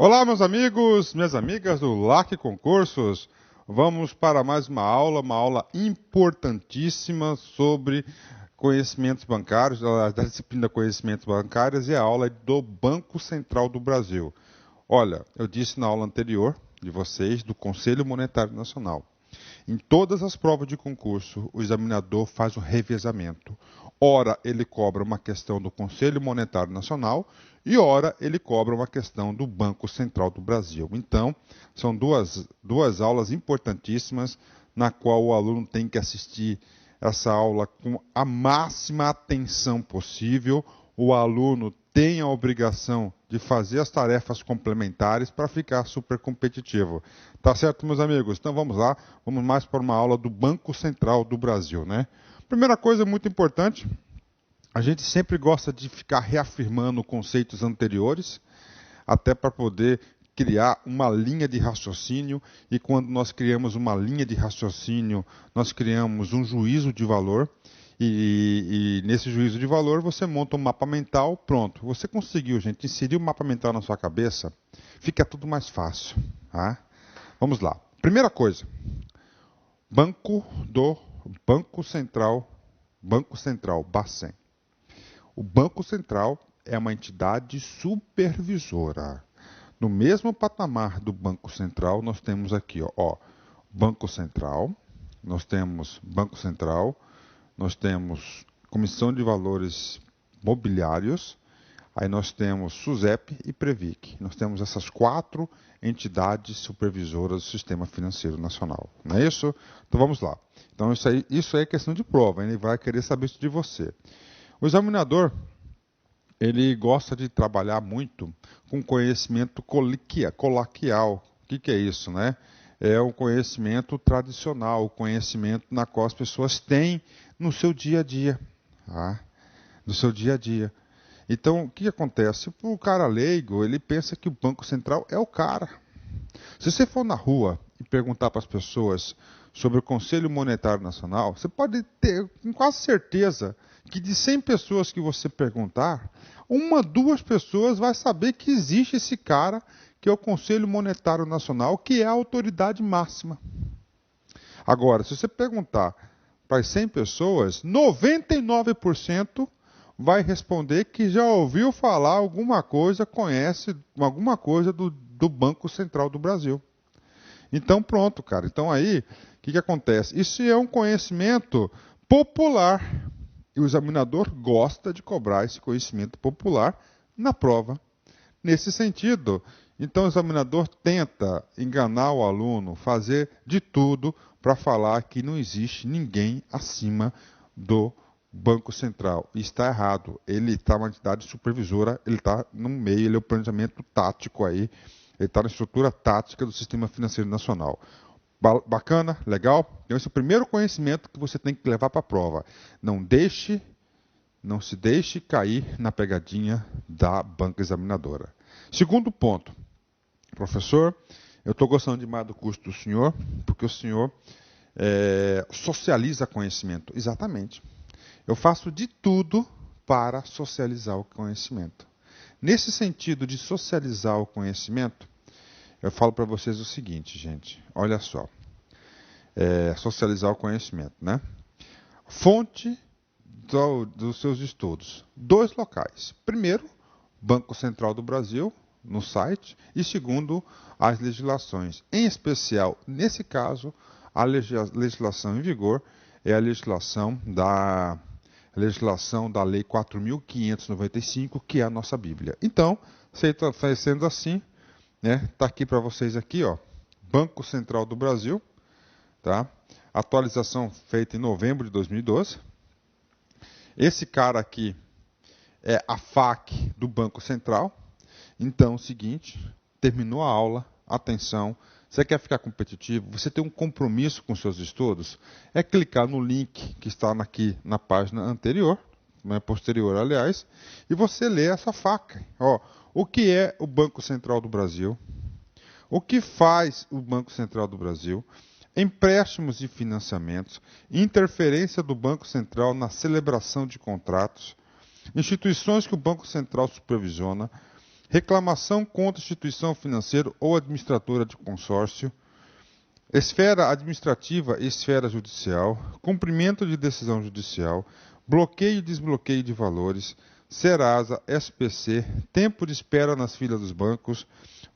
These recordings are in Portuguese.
Olá, meus amigos, minhas amigas do LAC Concursos. Vamos para mais uma aula importantíssima sobre conhecimentos bancários, da disciplina Conhecimentos Bancários, e a aula é do Banco Central do Brasil. Olha, eu disse na aula anterior de vocês do Conselho Monetário Nacional. Em todas as provas de concurso, o examinador faz um revezamento. Ora, ele cobra uma questão do Conselho Monetário Nacional e ora, ele cobra uma questão do Banco Central do Brasil. Então, são duas aulas importantíssimas na qual o aluno tem que assistir essa aula com a máxima atenção possível. O aluno tem a obrigação de fazer as tarefas complementares para ficar super competitivo. Tá certo, meus amigos? Então vamos lá, vamos mais para uma aula do Banco Central do Brasil, né? Primeira coisa muito importante, a gente sempre gosta de ficar reafirmando conceitos anteriores, até para poder criar uma linha de raciocínio, e quando nós criamos uma linha de raciocínio, nós criamos um juízo de valor, e nesse juízo de valor você monta um mapa mental, pronto. Você conseguiu, gente, inserir o mapa mental na sua cabeça, fica tudo mais fácil. Tá? Vamos lá. Primeira coisa, Banco Central, Bacen. O Banco Central é uma entidade supervisora. No mesmo patamar do Banco Central, nós temos aqui, Banco Central, nós temos Comissão de Valores Mobiliários, aí nós temos SUSEP e Previc. Nós temos essas 4 entidades supervisoras do Sistema Financeiro Nacional. Não é isso? Então vamos lá. Então isso aí é questão de prova, ele vai querer saber isso de você. O examinador, ele gosta de trabalhar muito com conhecimento coloquial. O que é isso, né? É o conhecimento tradicional, o conhecimento na qual as pessoas têm no seu dia a dia. Tá? No seu dia a dia. Então, o que acontece? O cara leigo, ele pensa que o Banco Central é o cara. Se você for na rua e perguntar para as pessoas sobre o Conselho Monetário Nacional, você pode ter com quase certeza que de 100 pessoas que você perguntar, 2 pessoas vai saber que existe esse cara, que é o Conselho Monetário Nacional, que é a autoridade máxima. Agora, se você perguntar para as 100 pessoas, 99% vai responder que já ouviu falar alguma coisa, conhece alguma coisa do Banco Central do Brasil. Então, pronto, cara. Então, aí, o que acontece? Isso é um conhecimento popular. E o examinador gosta de cobrar esse conhecimento popular na prova. Nesse sentido, então o examinador tenta enganar o aluno, fazer de tudo para falar que não existe ninguém acima do Banco Central. E está errado. Ele está uma entidade supervisora, ele está no meio, ele é o planejamento tático aí, ele está na estrutura tática do Sistema Financeiro Nacional. Bacana, legal? Então esse é o primeiro conhecimento que você tem que levar para a prova. Não se deixe cair na pegadinha da banca examinadora. Segundo ponto, professor, eu estou gostando demais do curso do senhor, porque o senhor socializa conhecimento. Exatamente. Eu faço de tudo para socializar o conhecimento. Nesse sentido de socializar o conhecimento, eu falo para vocês o seguinte, gente. Olha só. Socializar o conhecimento, né? Fonte dos seus estudos. 2 locais. Primeiro, Banco Central do Brasil, no site. E segundo, as legislações. Em especial, nesse caso, a legislação em vigor é a legislação da Lei 4.595, que é a nossa Bíblia. Então, sendo assim, né, tá aqui para vocês aqui, Banco Central do Brasil, tá? Atualização feita em novembro de 2012. Esse cara aqui é a FAQ do Banco Central. Então, é o seguinte, terminou a aula, atenção, você quer ficar competitivo, você tem um compromisso com seus estudos, é clicar no link que está aqui na página anterior, posterior, aliás, e você lê essa FAQ. O que é o Banco Central do Brasil? O que faz o Banco Central do Brasil? Empréstimos e financiamentos, interferência do Banco Central na celebração de contratos, instituições que o Banco Central supervisiona, reclamação contra instituição financeira ou administradora de consórcio, esfera administrativa e esfera judicial, cumprimento de decisão judicial, bloqueio e desbloqueio de valores, Serasa, SPC, tempo de espera nas filas dos bancos,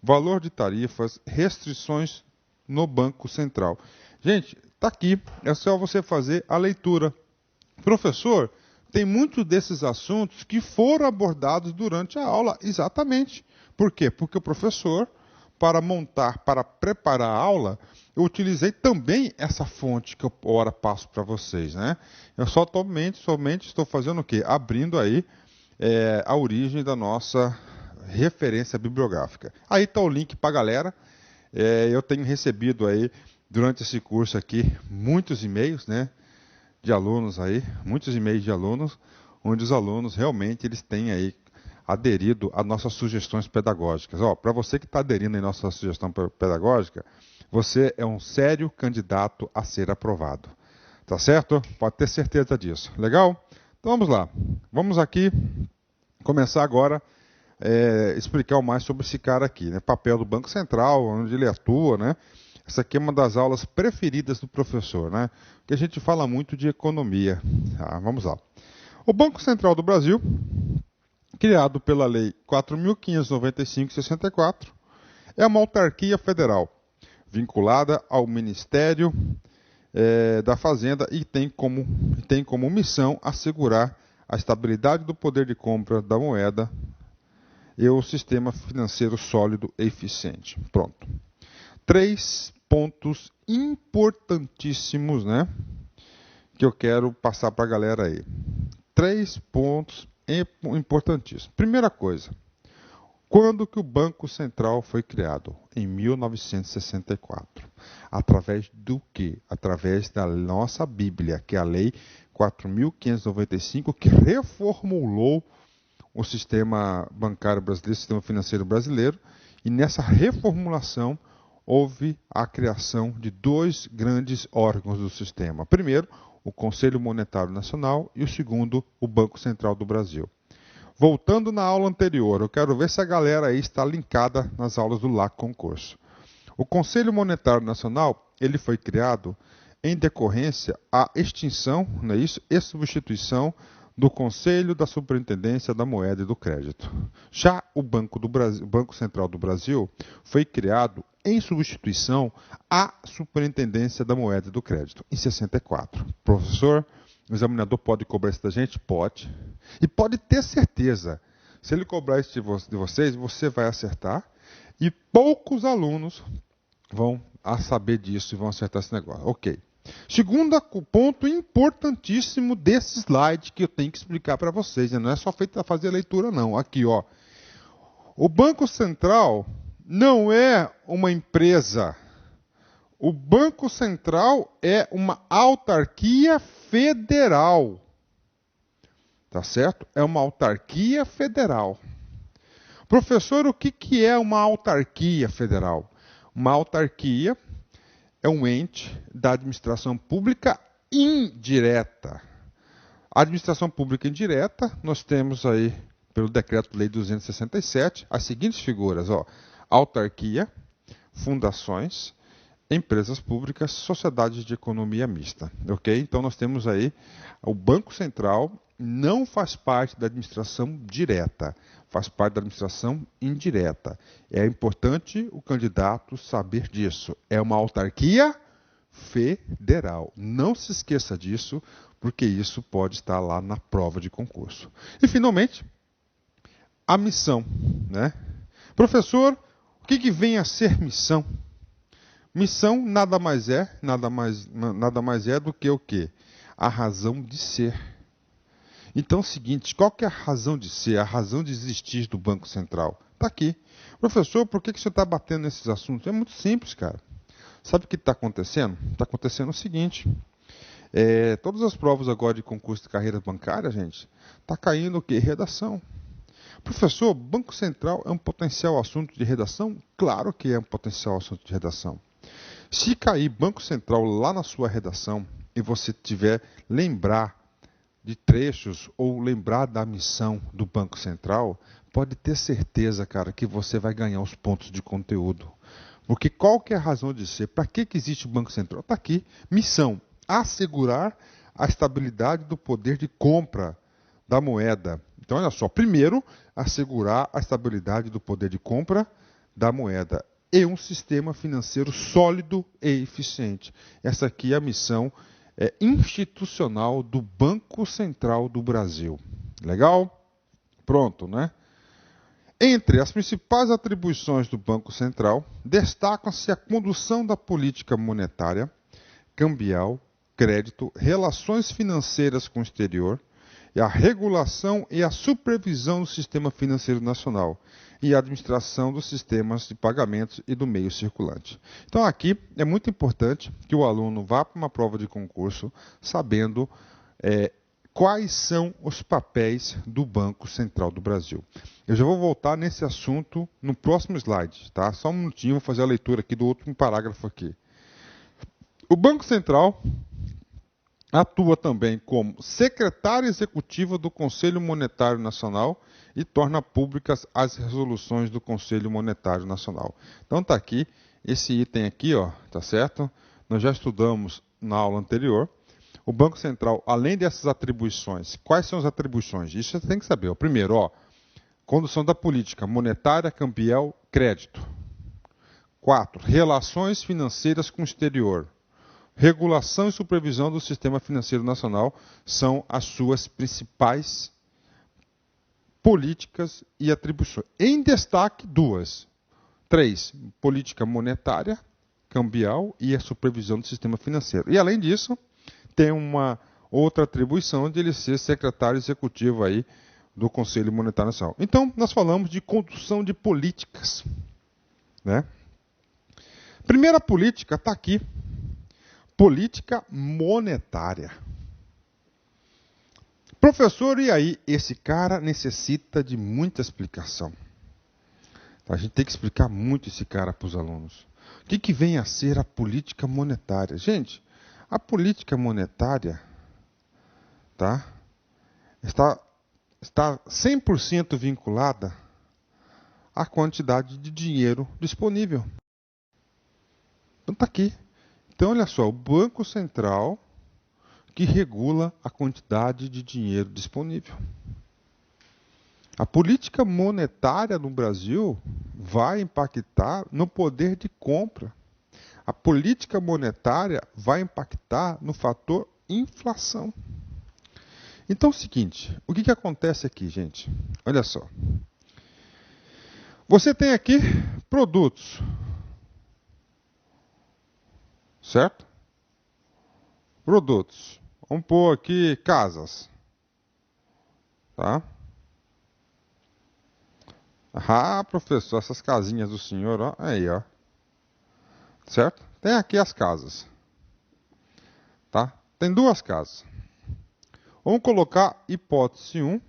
valor de tarifas, restrições no Banco Central. Gente, está aqui, é só você fazer a leitura. Professor, tem muitos desses assuntos que foram abordados durante a aula, exatamente. Por quê? Porque o professor, para preparar a aula, eu utilizei também essa fonte que eu ora passo para vocês, né? Eu somente estou fazendo o quê? Abrindo aí a origem da nossa referência bibliográfica. Aí está o link para a galera. Eu tenho recebido aí, durante esse curso aqui, muitos e-mails, né? De alunos aí, muitos e-mails de alunos, onde os alunos realmente eles têm aí aderido a nossas sugestões pedagógicas. Para você que está aderindo à nossa sugestão pedagógica, você é um sério candidato a ser aprovado. Tá certo? Pode ter certeza disso. Legal? Então vamos lá. Vamos aqui começar agora a explicar mais sobre esse cara aqui, né? Papel do Banco Central, onde ele atua, né? Essa aqui é uma das aulas preferidas do professor, né? Porque a gente fala muito de economia. Vamos lá. O Banco Central do Brasil, criado pela Lei 4.595/64, é uma autarquia federal, vinculada ao Ministério da Fazenda e tem como missão assegurar a estabilidade do poder de compra da moeda e o sistema financeiro sólido e eficiente. Pronto. 3 pontos importantíssimos, né? Que eu quero passar para a galera aí. 3 pontos importantíssimos. Primeira coisa. Quando que o Banco Central foi criado? Em 1964. Através do quê? Através da nossa Bíblia, que é a Lei 4.595, que reformulou o sistema bancário brasileiro, o sistema financeiro brasileiro, e nessa reformulação houve a criação de 2 grandes órgãos do sistema. Primeiro, o Conselho Monetário Nacional e o segundo, o Banco Central do Brasil. Voltando na aula anterior, eu quero ver se a galera aí está linkada nas aulas do LAC Concurso. O Conselho Monetário Nacional, ele foi criado em decorrência à extinção, não é isso? E substituição do Conselho da Superintendência da Moeda e do Crédito. Já o Banco Central do Brasil foi criado em substituição à Superintendência da Moeda e do Crédito, em 64. Professor, o examinador pode cobrar isso da gente? Pode. E pode ter certeza, se ele cobrar isso de vocês, você vai acertar, e poucos alunos vão saber disso e vão acertar esse negócio. Ok. Segundo ponto importantíssimo desse slide que eu tenho que explicar para vocês, né? Não é só feito para fazer a leitura, não. Aqui, ó. O Banco Central não é uma empresa. O Banco Central é uma autarquia federal. Tá certo? É uma autarquia federal. Professor, o que é uma autarquia federal? Uma autarquia é um ente da administração pública indireta. A administração pública indireta, nós temos aí, pelo Decreto-Lei 267, as seguintes figuras, ó: autarquia, fundações, empresas públicas, sociedades de economia mista. Ok? Então nós temos aí, o Banco Central não faz parte da administração direta, faz parte da administração indireta. É importante o candidato saber disso. É uma autarquia federal. Não se esqueça disso, porque isso pode estar lá na prova de concurso. E, finalmente, a missão, né? Professor, o que vem a ser missão? Missão nada mais é do que o quê? A razão de ser. Então é o seguinte, qual que é a razão de ser, a razão de existir do Banco Central? Está aqui. Professor, por que você está batendo nesses assuntos? É muito simples, cara. Sabe o que está acontecendo? Está acontecendo o seguinte, todas as provas agora de concurso de carreira bancária, gente, está caindo o quê? Redação. Professor, Banco Central é um potencial assunto de redação? Claro que é um potencial assunto de redação. Se cair Banco Central lá na sua redação e você tiver lembrar de trechos ou lembrar da missão do Banco Central, pode ter certeza, cara, que você vai ganhar os pontos de conteúdo. Porque qual que é a razão de ser? Para que existe o Banco Central? Está aqui. Missão: assegurar a estabilidade do poder de compra da moeda. Então, olha só. Primeiro, assegurar a estabilidade do poder de compra da moeda e um sistema financeiro sólido e eficiente. Essa aqui é a missão institucional do Banco Central do Brasil. Legal? Pronto, né? Entre as principais atribuições do Banco Central, destacam-se a condução da política monetária, cambial, crédito, relações financeiras com o exterior, e a regulação e a supervisão do sistema financeiro nacional e a administração dos sistemas de pagamentos e do meio circulante. Então aqui é muito importante que o aluno vá para uma prova de concurso sabendo quais são os papéis do Banco Central do Brasil. Eu já vou voltar nesse assunto no próximo slide, tá? Só um minutinho, vou fazer a leitura aqui do último parágrafo aqui. O Banco Central atua também como secretário executivo do Conselho Monetário Nacional e torna públicas as resoluções do Conselho Monetário Nacional. Então está aqui, esse item aqui, ó, tá certo? Nós já estudamos na aula anterior. O Banco Central, além dessas atribuições, quais são as atribuições? Isso você tem que saber. Primeiro, ó, condução da política monetária, cambial, crédito. 4. Relações financeiras com o exterior. Regulação e supervisão do sistema financeiro nacional são as suas principais políticas e atribuições. Em destaque, 2. 3. Política monetária, cambial e a supervisão do sistema financeiro. E, além disso, tem uma outra atribuição de ele ser secretário executivo aí do Conselho Monetário Nacional. Então, nós falamos de condução de políticas, né? Primeira política está aqui. Política monetária. Professor, e aí? Esse cara necessita de muita explicação. A gente tem que explicar muito esse cara para os alunos. O que vem a ser a política monetária? Gente, a política monetária, tá, está 100% vinculada à quantidade de dinheiro disponível. Então está aqui. Então, olha só, o Banco Central que regula a quantidade de dinheiro disponível. A política monetária no Brasil vai impactar no poder de compra. A política monetária vai impactar no fator inflação. Então é o seguinte, o que acontece aqui, gente? Olha só. Você tem aqui produtos. Certo? Produtos. Vamos pôr aqui casas. Tá? Ah, professor, essas casinhas do senhor, ó, aí, ó. Certo? Tem aqui as casas. Tá? Tem duas casas. Vamos colocar hipótese 1,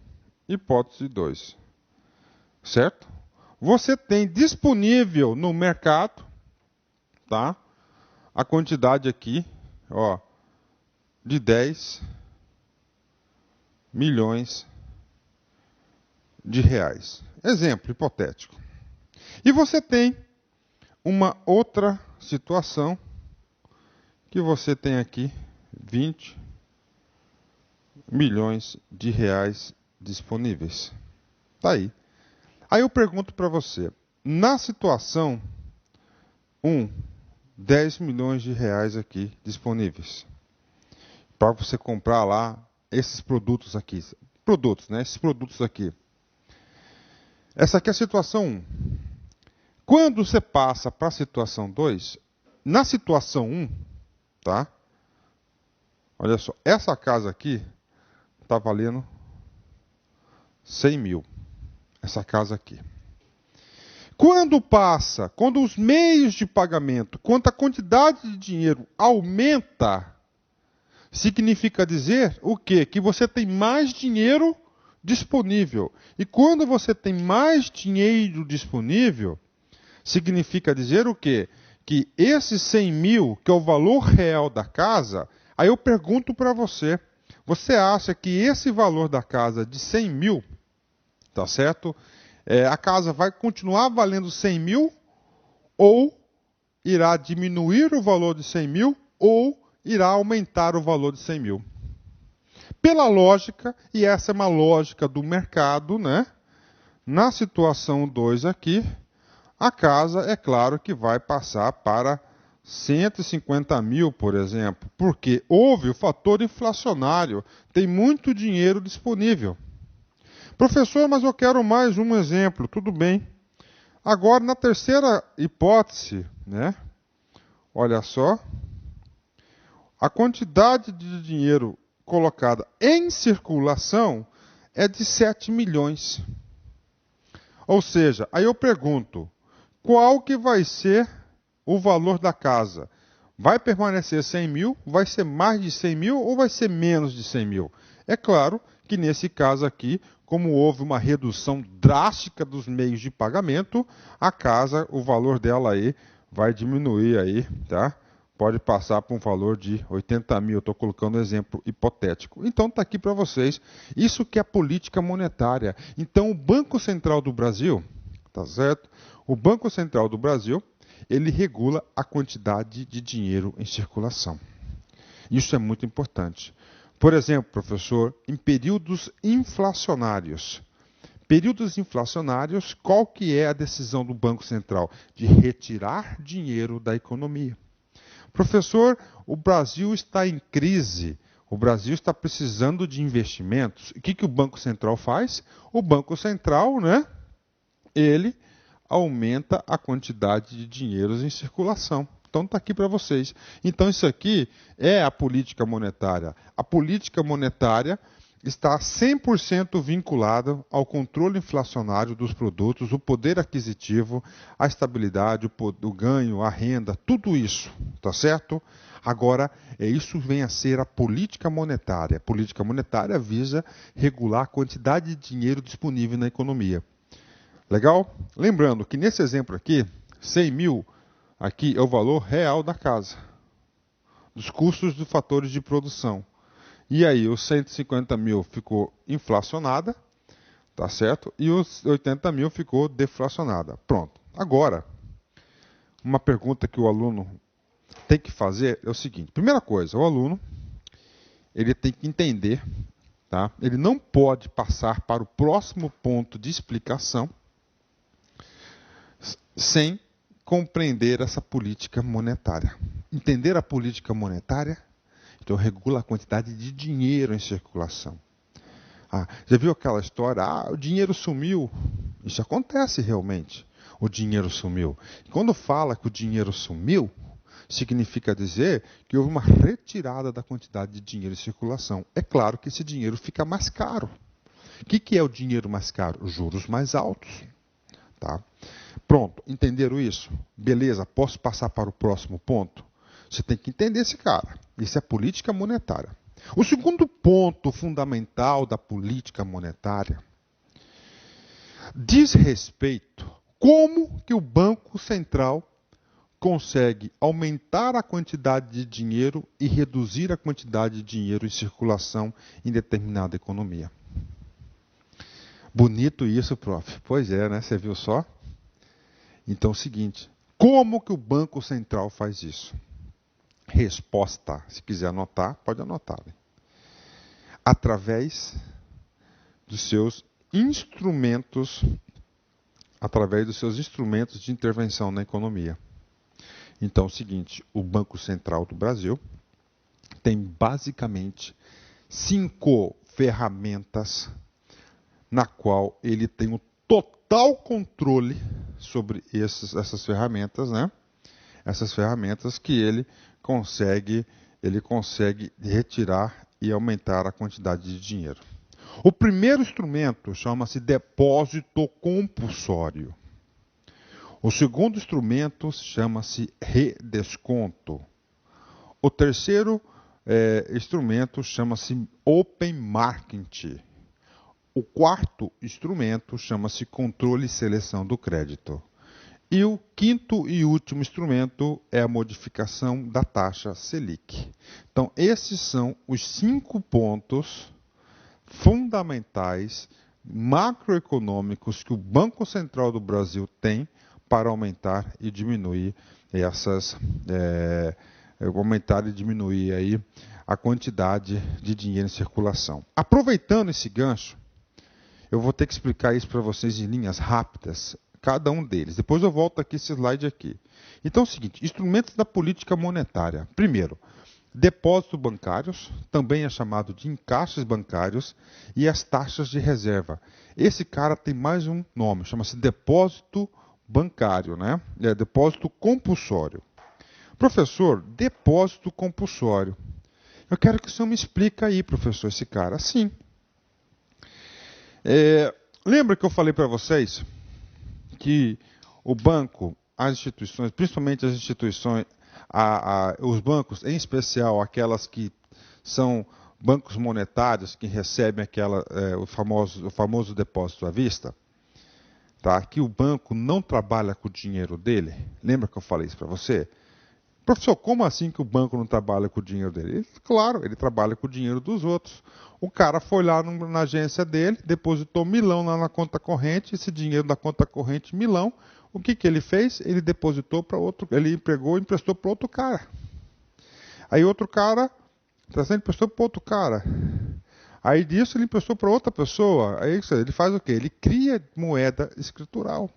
hipótese 2. Certo? Você tem disponível no mercado, tá? A quantidade aqui, ó, de 10 milhões de reais. Exemplo hipotético. E você tem uma outra situação que você tem aqui 20 milhões de reais disponíveis. Tá aí. Aí eu pergunto para você, na situação 1, 10 milhões de reais aqui disponíveis para você comprar lá esses produtos aqui. Produtos, né? Esses produtos aqui. Essa aqui é a situação 1. Quando você passa para a situação 2, na situação 1, tá? Olha só, essa casa aqui está valendo 100 mil. Essa casa aqui. Quando os meios de pagamento, quando a quantidade de dinheiro aumenta, significa dizer o quê? Que você tem mais dinheiro disponível. E quando você tem mais dinheiro disponível, significa dizer o quê? Que esses 100 mil, que é o valor real da casa, aí eu pergunto para você, você acha que esse valor da casa de 100 mil, tá certo? A casa vai continuar valendo 100 mil ou irá diminuir o valor de 100 mil ou irá aumentar o valor de 100 mil. Pela lógica, e essa é uma lógica do mercado, né? Na situação 2 aqui, a casa, é claro que vai passar para 150 mil, por exemplo, porque houve o fator inflacionário, tem muito dinheiro disponível. Professor, mas eu quero mais um exemplo, tudo bem. Agora, na terceira hipótese, né? Olha só, a quantidade de dinheiro colocada em circulação é de 7 milhões. Ou seja, aí eu pergunto, qual que vai ser o valor da casa? Vai permanecer 100 mil? Vai ser mais de 100 mil ou vai ser menos de 100 mil? É claro que nesse caso aqui, como houve uma redução drástica dos meios de pagamento, a casa, o valor dela aí vai diminuir aí, tá? Pode passar para um valor de 80 mil. Estou colocando um exemplo hipotético. Então está aqui para vocês. Isso que é política monetária. Então o Banco Central do Brasil, tá certo? O Banco Central do Brasil, ele regula a quantidade de dinheiro em circulação. Isso é muito importante. Por exemplo, professor, em períodos inflacionários. Períodos inflacionários, qual que é a decisão do Banco Central? De retirar dinheiro da economia. Professor, o Brasil está em crise. O Brasil está precisando de investimentos. O que o Banco Central faz? O Banco Central, né? Ele aumenta a quantidade de dinheiros em circulação. Então está aqui para vocês. Então isso aqui é a política monetária. A política monetária está 100% vinculada ao controle inflacionário dos produtos, o poder aquisitivo, a estabilidade, o ganho, a renda, tudo isso, tá certo? Agora, isso vem a ser a política monetária. A política monetária visa regular a quantidade de dinheiro disponível na economia. Legal? Lembrando que nesse exemplo aqui, 100 mil aqui é o valor real da casa, dos custos dos fatores de produção. E aí, os 150 mil ficou inflacionada, tá certo? E os 80 mil ficou deflacionada. Pronto. Agora, uma pergunta que o aluno tem que fazer é o seguinte. Primeira coisa, o aluno ele tem que entender, tá? Ele não pode passar para o próximo ponto de explicação sem compreender essa política monetária. Entender a política monetária, então regula a quantidade de dinheiro em circulação. Já viu aquela história? O dinheiro sumiu. Isso acontece realmente. O dinheiro sumiu. E quando fala que o dinheiro sumiu, significa dizer que houve uma retirada da quantidade de dinheiro em circulação. É claro que esse dinheiro fica mais caro. O que é o dinheiro mais caro? Os juros mais altos. Tá? Pronto, entenderam isso? Beleza, posso passar para o próximo ponto? Você tem que entender esse cara. Isso é política monetária. O segundo ponto fundamental da política monetária diz respeito como que o Banco Central consegue aumentar a quantidade de dinheiro e reduzir a quantidade de dinheiro em circulação em determinada economia. Bonito isso, prof. Pois é, né? Você viu só? Então é o seguinte, como que o Banco Central faz isso? Resposta, se quiser anotar, pode anotar. Né? Através dos seus instrumentos, de intervenção na economia. Então é o seguinte, o Banco Central do Brasil tem basicamente 5 ferramentas na qual ele tem o total controle sobre essas ferramentas, né? Essas ferramentas que ele consegue retirar e aumentar a quantidade de dinheiro. O primeiro instrumento chama-se depósito compulsório. O segundo instrumento chama-se redesconto. O terceiro instrumento chama-se open market. O quarto instrumento chama-se controle e seleção do crédito. E o quinto e último instrumento é a modificação da taxa Selic. Então, esses são os 5 pontos fundamentais macroeconômicos que o Banco Central do Brasil tem para aumentar e diminuir aí a quantidade de dinheiro em circulação. Aproveitando esse gancho, eu vou ter que explicar isso para vocês em linhas rápidas, cada um deles. Depois eu volto aqui esse slide aqui. Então é o seguinte, instrumentos da política monetária. Primeiro, depósitos bancários, também é chamado de encaixes bancários, e as taxas de reserva. Esse cara tem mais um nome, chama-se depósito bancário, né? É depósito compulsório. Professor, depósito compulsório. Eu quero que o senhor me explique aí, professor, esse cara. Sim. Lembra que eu falei para vocês que o banco, as instituições, principalmente as instituições, os bancos, em especial aquelas que são bancos monetários, que recebem o famoso depósito à vista, tá? Que o banco não trabalha com o dinheiro dele. Lembra que eu falei isso para você? Professor, como assim que o banco não trabalha com o dinheiro dele? Claro, ele trabalha com o dinheiro dos outros. O cara foi lá na agência dele, depositou milão lá na conta corrente, esse dinheiro da conta corrente milão, o que ele fez? Ele depositou para outro, ele emprestou para outro cara. Aí outro cara, emprestou para outro cara. Aí disso ele emprestou para outra pessoa. Aí ele faz o quê? Ele cria moeda escritural.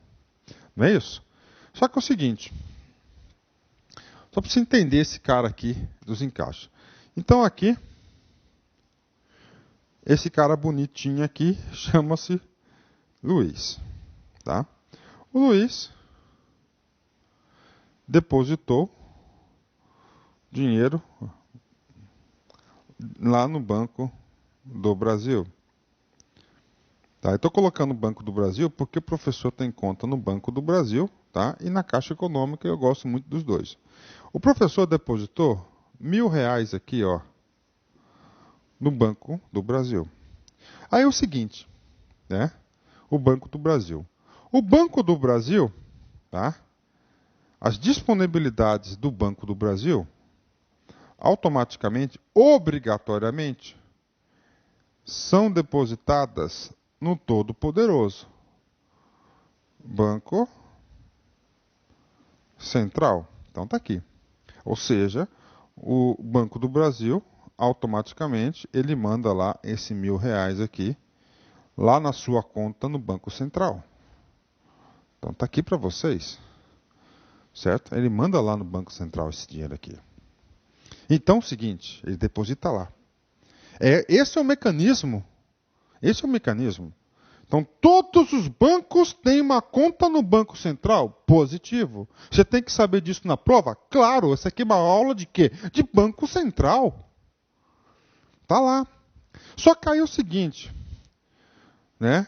Não é isso? Só que é o seguinte, só para você entender esse cara aqui dos encaixes. Então aqui, esse cara bonitinho aqui chama-se Luiz. Tá? O Luiz depositou dinheiro lá no Banco do Brasil. Tá? Eu estou colocando o Banco do Brasil porque o professor tem conta no Banco do Brasil, tá? E na Caixa Econômica. Eu gosto muito dos dois. O professor depositou R$1.000 aqui, ó, no Banco do Brasil. Aí é o seguinte, né? O Banco do Brasil. O Banco do Brasil, tá? As disponibilidades do Banco do Brasil, automaticamente, obrigatoriamente, são depositadas no Todo-Poderoso Banco Central. Então está aqui. Ou seja, o Banco do Brasil, automaticamente, ele manda lá esse R$1.000 aqui, lá na sua conta no Banco Central. Então está aqui para vocês. Certo? Ele manda lá no Banco Central esse dinheiro aqui. Então é o seguinte, ele deposita lá. Esse é o mecanismo. Esse é o mecanismo. Então, todos os bancos têm uma conta no Banco Central? Positivo. Você tem que saber disso na prova? Claro, essa aqui é uma aula de quê? De Banco Central. Tá lá. Só que aí é o seguinte, né?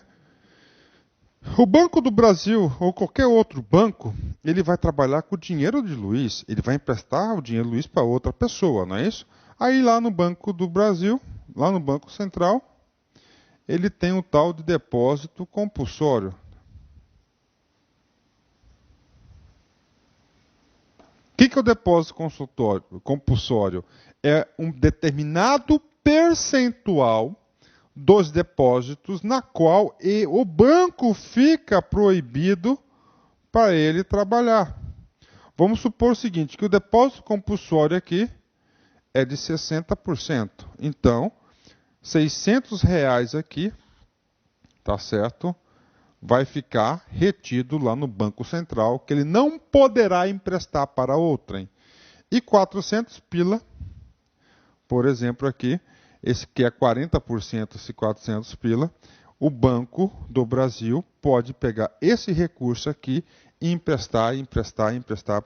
O Banco do Brasil, ou qualquer outro banco, ele vai trabalhar com o dinheiro de Luiz. Ele vai emprestar o dinheiro de Luiz para outra pessoa, não é isso? Aí lá no Banco do Brasil, lá no Banco Central, ele tem o tal de depósito compulsório. O que é o depósito compulsório? É um determinado percentual dos depósitos na qual o banco fica proibido para ele trabalhar. Vamos supor o seguinte, que o depósito compulsório aqui é de 60%. Então, R$600 aqui, tá certo? Vai ficar retido lá no Banco Central, que ele não poderá emprestar para outrem. E 400 pila, por exemplo aqui, esse que é 40%, esse 400 pila, o Banco do Brasil pode pegar esse recurso aqui e emprestar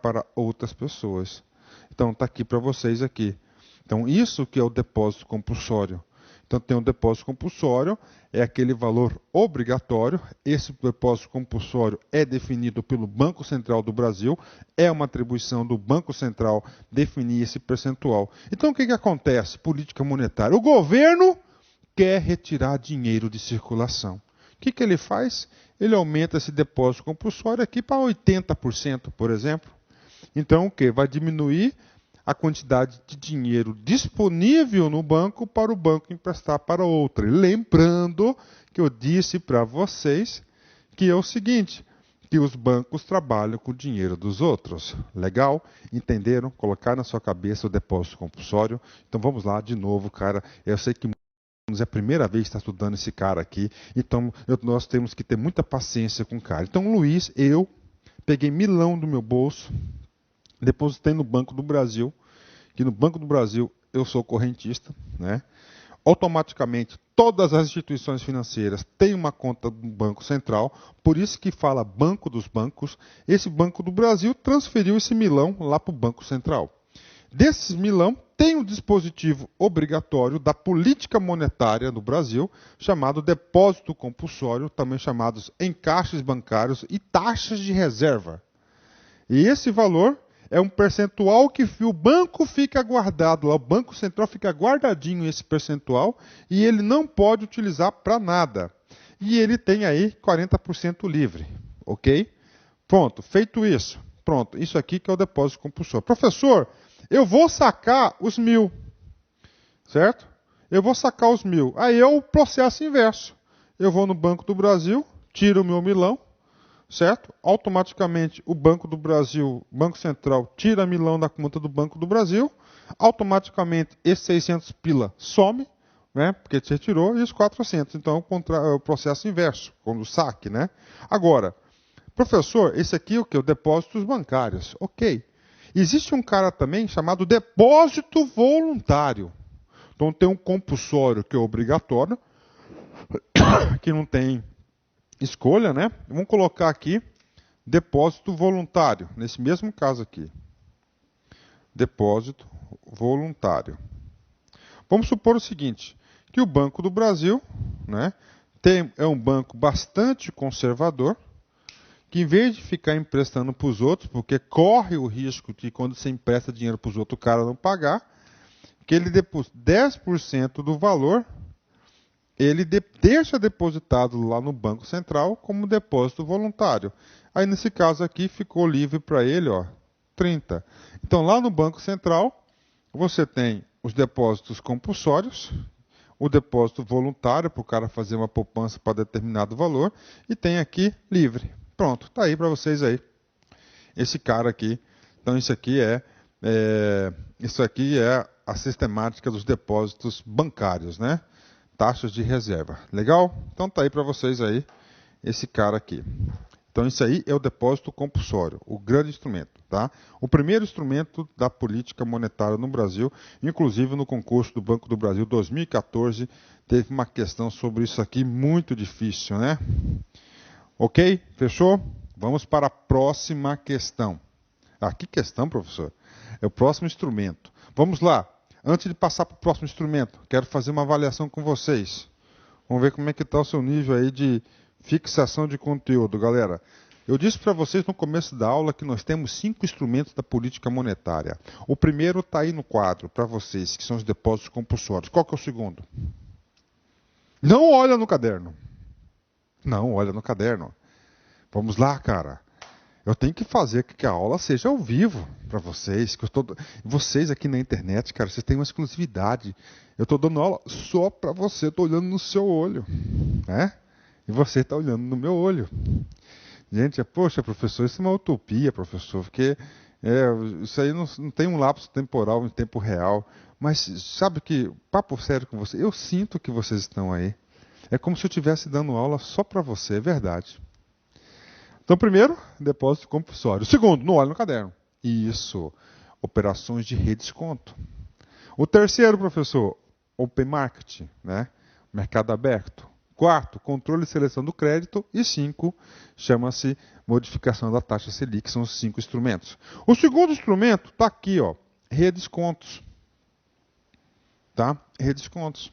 para outras pessoas. Então está aqui para vocês aqui. Então isso que é o depósito compulsório. Então tem um depósito compulsório, é aquele valor obrigatório. Esse depósito compulsório é definido pelo Banco Central do Brasil, é uma atribuição do Banco Central definir esse percentual. Então o que acontece? Política monetária. O governo quer retirar dinheiro de circulação. O que ele faz? Ele aumenta esse depósito compulsório aqui para 80%, por exemplo. Então o que? Vai diminuir a quantidade de dinheiro disponível no banco para o banco emprestar para outra. E lembrando que eu disse para vocês que é o seguinte, que os bancos trabalham com o dinheiro dos outros. Legal? Entenderam? Colocar na sua cabeça o depósito compulsório. Então vamos lá de novo, cara. Eu sei que é a primeira vez que está estudando esse cara aqui, então nós temos que ter muita paciência com o cara. Então, Luiz, eu peguei milão do meu bolso, depositei no Banco do Brasil, que no Banco do Brasil eu sou correntista, né? Automaticamente todas as instituições financeiras têm uma conta no Banco Central, por isso que fala Banco dos Bancos. Esse Banco do Brasil transferiu esse milão lá para o Banco Central. Desses milão, tem um dispositivo obrigatório da política monetária no Brasil, chamado depósito compulsório, também chamados encaixes bancários e taxas de reserva. E esse valor é um percentual que o banco fica guardado lá, o Banco Central fica guardadinho esse percentual e ele não pode utilizar para nada. E ele tem aí 40% livre, ok? Pronto, feito isso. Pronto, isso aqui que é o depósito compulsório. Professor, eu vou sacar os 1.000, certo? Eu vou sacar os 1.000. Aí é o processo inverso. Eu vou no Banco do Brasil, tiro o meu milão, certo? Automaticamente o Banco do Brasil, Banco Central, tira milão da conta do Banco do Brasil, automaticamente esses 600 pila some, né? Porque você tirou, e os 400. Então é o processo inverso, quando o saque, né? Agora, professor, esse aqui é o que? O depósitos bancários. Ok. Existe um cara também chamado depósito voluntário. Então tem um compulsório que é obrigatório, que não tem escolha, né? Vamos colocar aqui depósito voluntário, nesse mesmo caso aqui. Depósito voluntário. Vamos supor o seguinte, que o Banco do Brasil, né, é um banco bastante conservador, que em vez de ficar emprestando para os outros, porque corre o risco de quando você empresta dinheiro para os outros o cara não pagar, que ele deposita 10% do valor, ele deixa depositado lá no Banco Central como depósito voluntário. Aí nesse caso aqui ficou livre para ele, ó, 30. Então lá no Banco Central você tem os depósitos compulsórios, o depósito voluntário para o cara fazer uma poupança para determinado valor e tem aqui livre. Pronto, tá aí para vocês aí. Esse cara aqui. Então isso aqui é a sistemática dos depósitos bancários, né? Taxas de reserva. Legal? Então tá aí para vocês aí esse cara aqui. Então isso aí é o depósito compulsório, o grande instrumento, tá? O primeiro instrumento da política monetária no Brasil, inclusive no concurso do Banco do Brasil 2014, teve uma questão sobre isso aqui muito difícil, né? Ok? Fechou? Vamos para a próxima questão. Ah, que questão, professor? É o próximo instrumento. Vamos lá. Antes de passar para o próximo instrumento, quero fazer uma avaliação com vocês. Vamos ver como é que está o seu nível aí de fixação de conteúdo, galera. Eu disse para vocês no começo da aula que nós temos 5 instrumentos da política monetária. O primeiro está aí no quadro para vocês, que são os depósitos compulsórios. Qual que é o segundo? Não olha no caderno. Não, olha no caderno. Vamos lá, cara. Eu tenho que fazer que a aula seja ao vivo para vocês. Vocês aqui na internet, cara, vocês têm uma exclusividade. Eu estou dando aula só para você. Estou olhando no seu olho, né? E você está olhando no meu olho. Gente, poxa, professor, isso é uma utopia, professor, porque isso aí não tem um lapso temporal em tempo real. Mas sabe que, papo sério com você, eu sinto que vocês estão aí. É como se eu estivesse dando aula só para você, é verdade. Então, primeiro, depósito compulsório. Segundo, não olha no caderno. Isso, operações de redesconto. O terceiro, professor, open market, né? Mercado aberto. Quarto, controle e seleção do crédito. E 5, chama-se modificação da taxa Selic, são os 5 instrumentos. O segundo instrumento está aqui, ó, redescontos. Tá? Redescontos.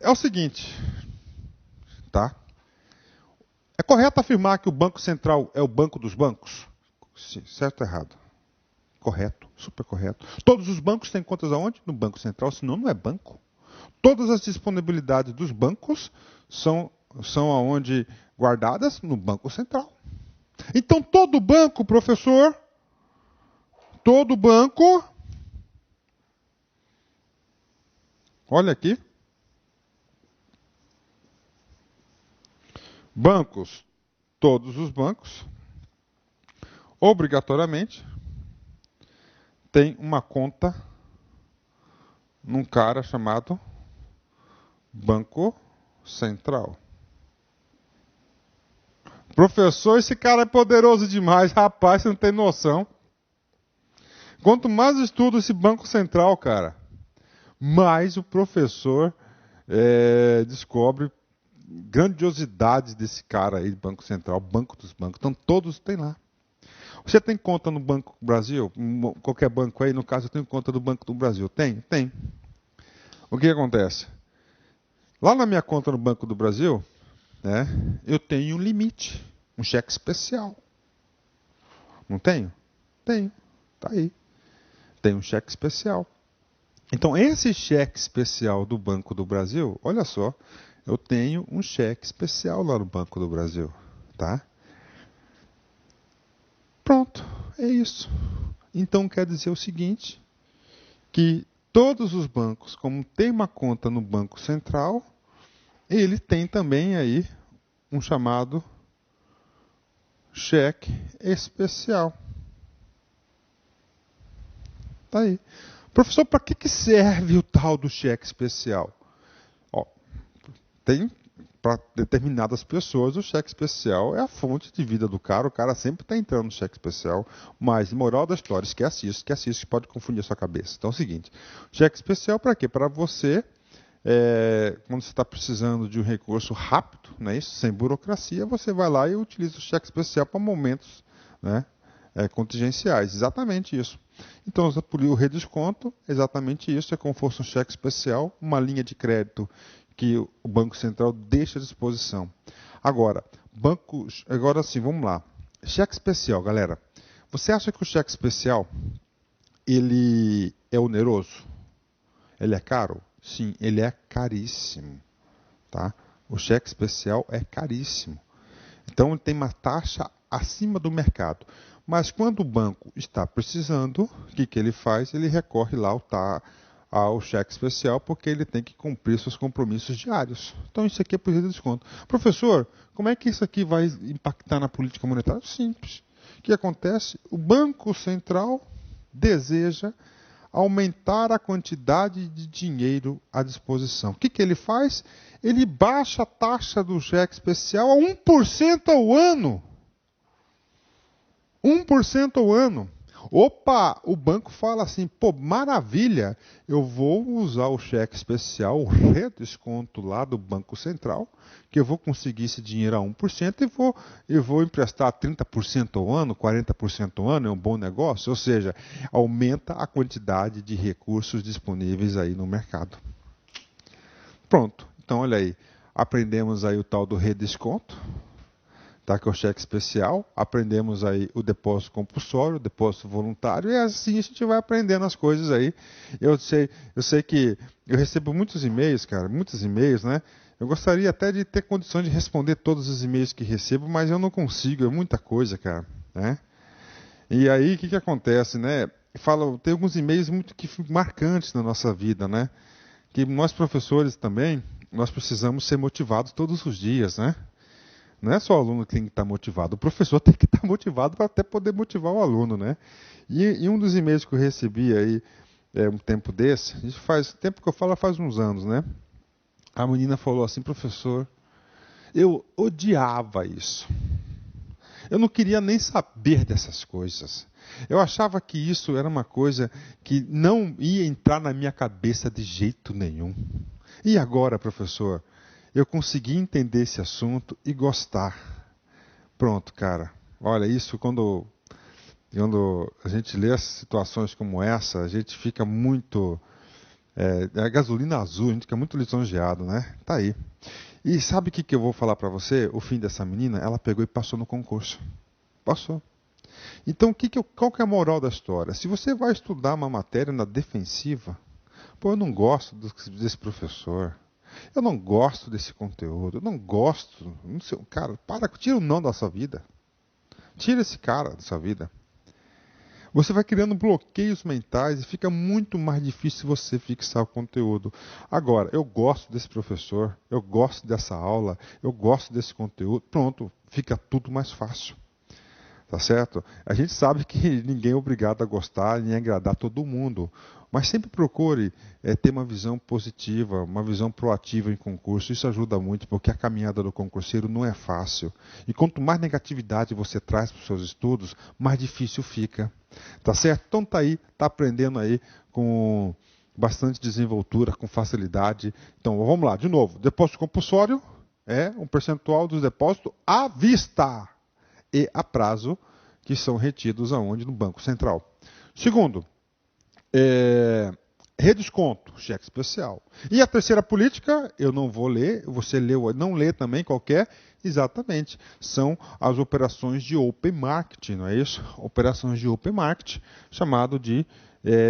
É o seguinte, tá? É correto afirmar que o Banco Central é o banco dos bancos? Sim, certo ou errado? Correto, super correto. Todos os bancos têm contas aonde? No Banco Central, senão não é banco. Todas as disponibilidades dos bancos são aonde guardadas? No Banco Central. Então todo banco, professor, todo banco, olha aqui, bancos, todos os bancos, obrigatoriamente, tem uma conta num cara chamado Banco Central. Professor, esse cara é poderoso demais, rapaz, você não tem noção. Quanto mais estuda esse Banco Central, cara, mais o professor descobre grandiosidades desse cara aí, Banco Central, Banco dos Bancos. Então todos têm lá. Você tem conta no Banco do Brasil? Qualquer banco aí, no caso eu tenho conta do Banco do Brasil. Tem? Tem. O que acontece? Lá na minha conta no Banco do Brasil, né, eu tenho um limite, um cheque especial. Não tenho? Tenho. Tá aí. Tem um cheque especial. Então, esse cheque especial do Banco do Brasil, olha só, eu tenho um cheque especial lá no Banco do Brasil, tá? Pronto, é isso. Então, quer dizer o seguinte, que todos os bancos, como tem uma conta no Banco Central, ele tem também aí um chamado cheque especial. Tá aí. Professor, para que serve o tal do cheque especial? Ó, tem para determinadas pessoas o cheque especial é a fonte de vida do cara. O cara sempre está entrando no cheque especial. Mas, moral da história, esquece isso que pode confundir a sua cabeça. Então é o seguinte: cheque especial para quê? Para você, quando você está precisando de um recurso rápido, né, isso, sem burocracia, você vai lá e utiliza o cheque especial para momentos, né, contingenciais. Exatamente isso. Então, o redesconto, exatamente isso, é como se fosse um cheque especial, uma linha de crédito que o Banco Central deixa à disposição. Agora sim, vamos lá. Cheque especial, galera. Você acha que o cheque especial ele é oneroso? Ele é caro? Sim, ele é caríssimo, tá? O cheque especial é caríssimo. Então, ele tem uma taxa acima do mercado. Mas quando o banco está precisando, o que ele faz? Ele recorre lá ao cheque especial, porque ele tem que cumprir seus compromissos diários. Então, isso aqui é por desconto. Professor, como é que isso aqui vai impactar na política monetária? Simples. O que acontece? O Banco Central deseja aumentar a quantidade de dinheiro à disposição. O que ele faz? Ele baixa a taxa do cheque especial a 1% ao ano. 1% ao ano. Opa, o banco fala assim, pô, maravilha, eu vou usar o cheque especial, o redesconto lá do Banco Central, que eu vou conseguir esse dinheiro a 1% e vou emprestar 30% ao ano, 40% ao ano, é um bom negócio, ou seja, aumenta a quantidade de recursos disponíveis aí no mercado. Pronto, então olha aí, aprendemos aí o tal do redesconto, tá, que é o cheque especial, aprendemos aí o depósito compulsório, o depósito voluntário, e assim a gente vai aprendendo as coisas aí. Eu sei que eu recebo muitos e-mails, cara, muitos e-mails, né? Eu gostaria até de ter condições de responder todos os e-mails que recebo, mas eu não consigo, é muita coisa, cara, né? E aí, o que acontece, né? Tem alguns e-mails muito marcantes na nossa vida, né? Que nós professores também, nós precisamos ser motivados todos os dias, né? Não é só o aluno que tem que estar motivado, o professor tem que estar motivado para até poder motivar o aluno, né? E um dos e-mails que eu recebi aí, um tempo desse, tempo que eu falo faz uns anos, né? A menina falou assim, professor, eu odiava isso. Eu não queria nem saber dessas coisas. Eu achava que isso era uma coisa que não ia entrar na minha cabeça de jeito nenhum. E agora, professor, eu consegui entender esse assunto e gostar. Pronto, cara. Olha, isso quando a gente lê situações como essa, a gente fica muito... É a gasolina azul, a gente fica muito lisonjeado, né? Tá aí. E sabe o que eu vou falar para você? O fim dessa menina, ela pegou e passou no concurso. Passou. Então, qual que é a moral da história? Se você vai estudar uma matéria na defensiva, pô, eu não gosto desse professor. Eu não gosto desse conteúdo, eu não gosto. Não sei, cara, tira o não da sua vida. Tira esse cara da sua vida. Você vai criando bloqueios mentais e fica muito mais difícil você fixar o conteúdo. Agora, eu gosto desse professor, eu gosto dessa aula, eu gosto desse conteúdo. Pronto, fica tudo mais fácil. Tá certo? A gente sabe que ninguém é obrigado a gostar nem a agradar todo mundo, mas sempre procure ter uma visão positiva, uma visão proativa em concurso. Isso ajuda muito, porque a caminhada do concurseiro não é fácil. E quanto mais negatividade você traz para os seus estudos, mais difícil fica. Tá certo? Então tá aí, tá aprendendo aí com bastante desenvoltura, com facilidade. Então vamos lá, de novo. Depósito compulsório é um percentual dos depósitos à vista e a prazo, que são retidos aonde? No Banco Central. Segundo, redesconto, cheque especial. E a terceira política, eu não vou ler, você leu, não lê também qualquer, exatamente, são as operações de open market, não é isso? Operações de open market, chamado de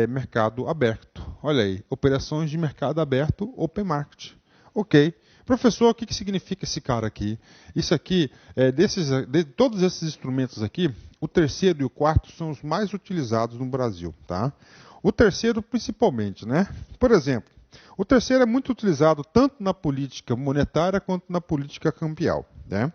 mercado aberto. Olha aí, operações de mercado aberto, open market. Ok. Professor, o que significa esse cara aqui? Isso aqui, de todos esses instrumentos aqui, o terceiro e o quarto são os mais utilizados no Brasil. Tá? O terceiro, principalmente, né? Por exemplo, o terceiro é muito utilizado tanto na política monetária quanto na política cambial. Né?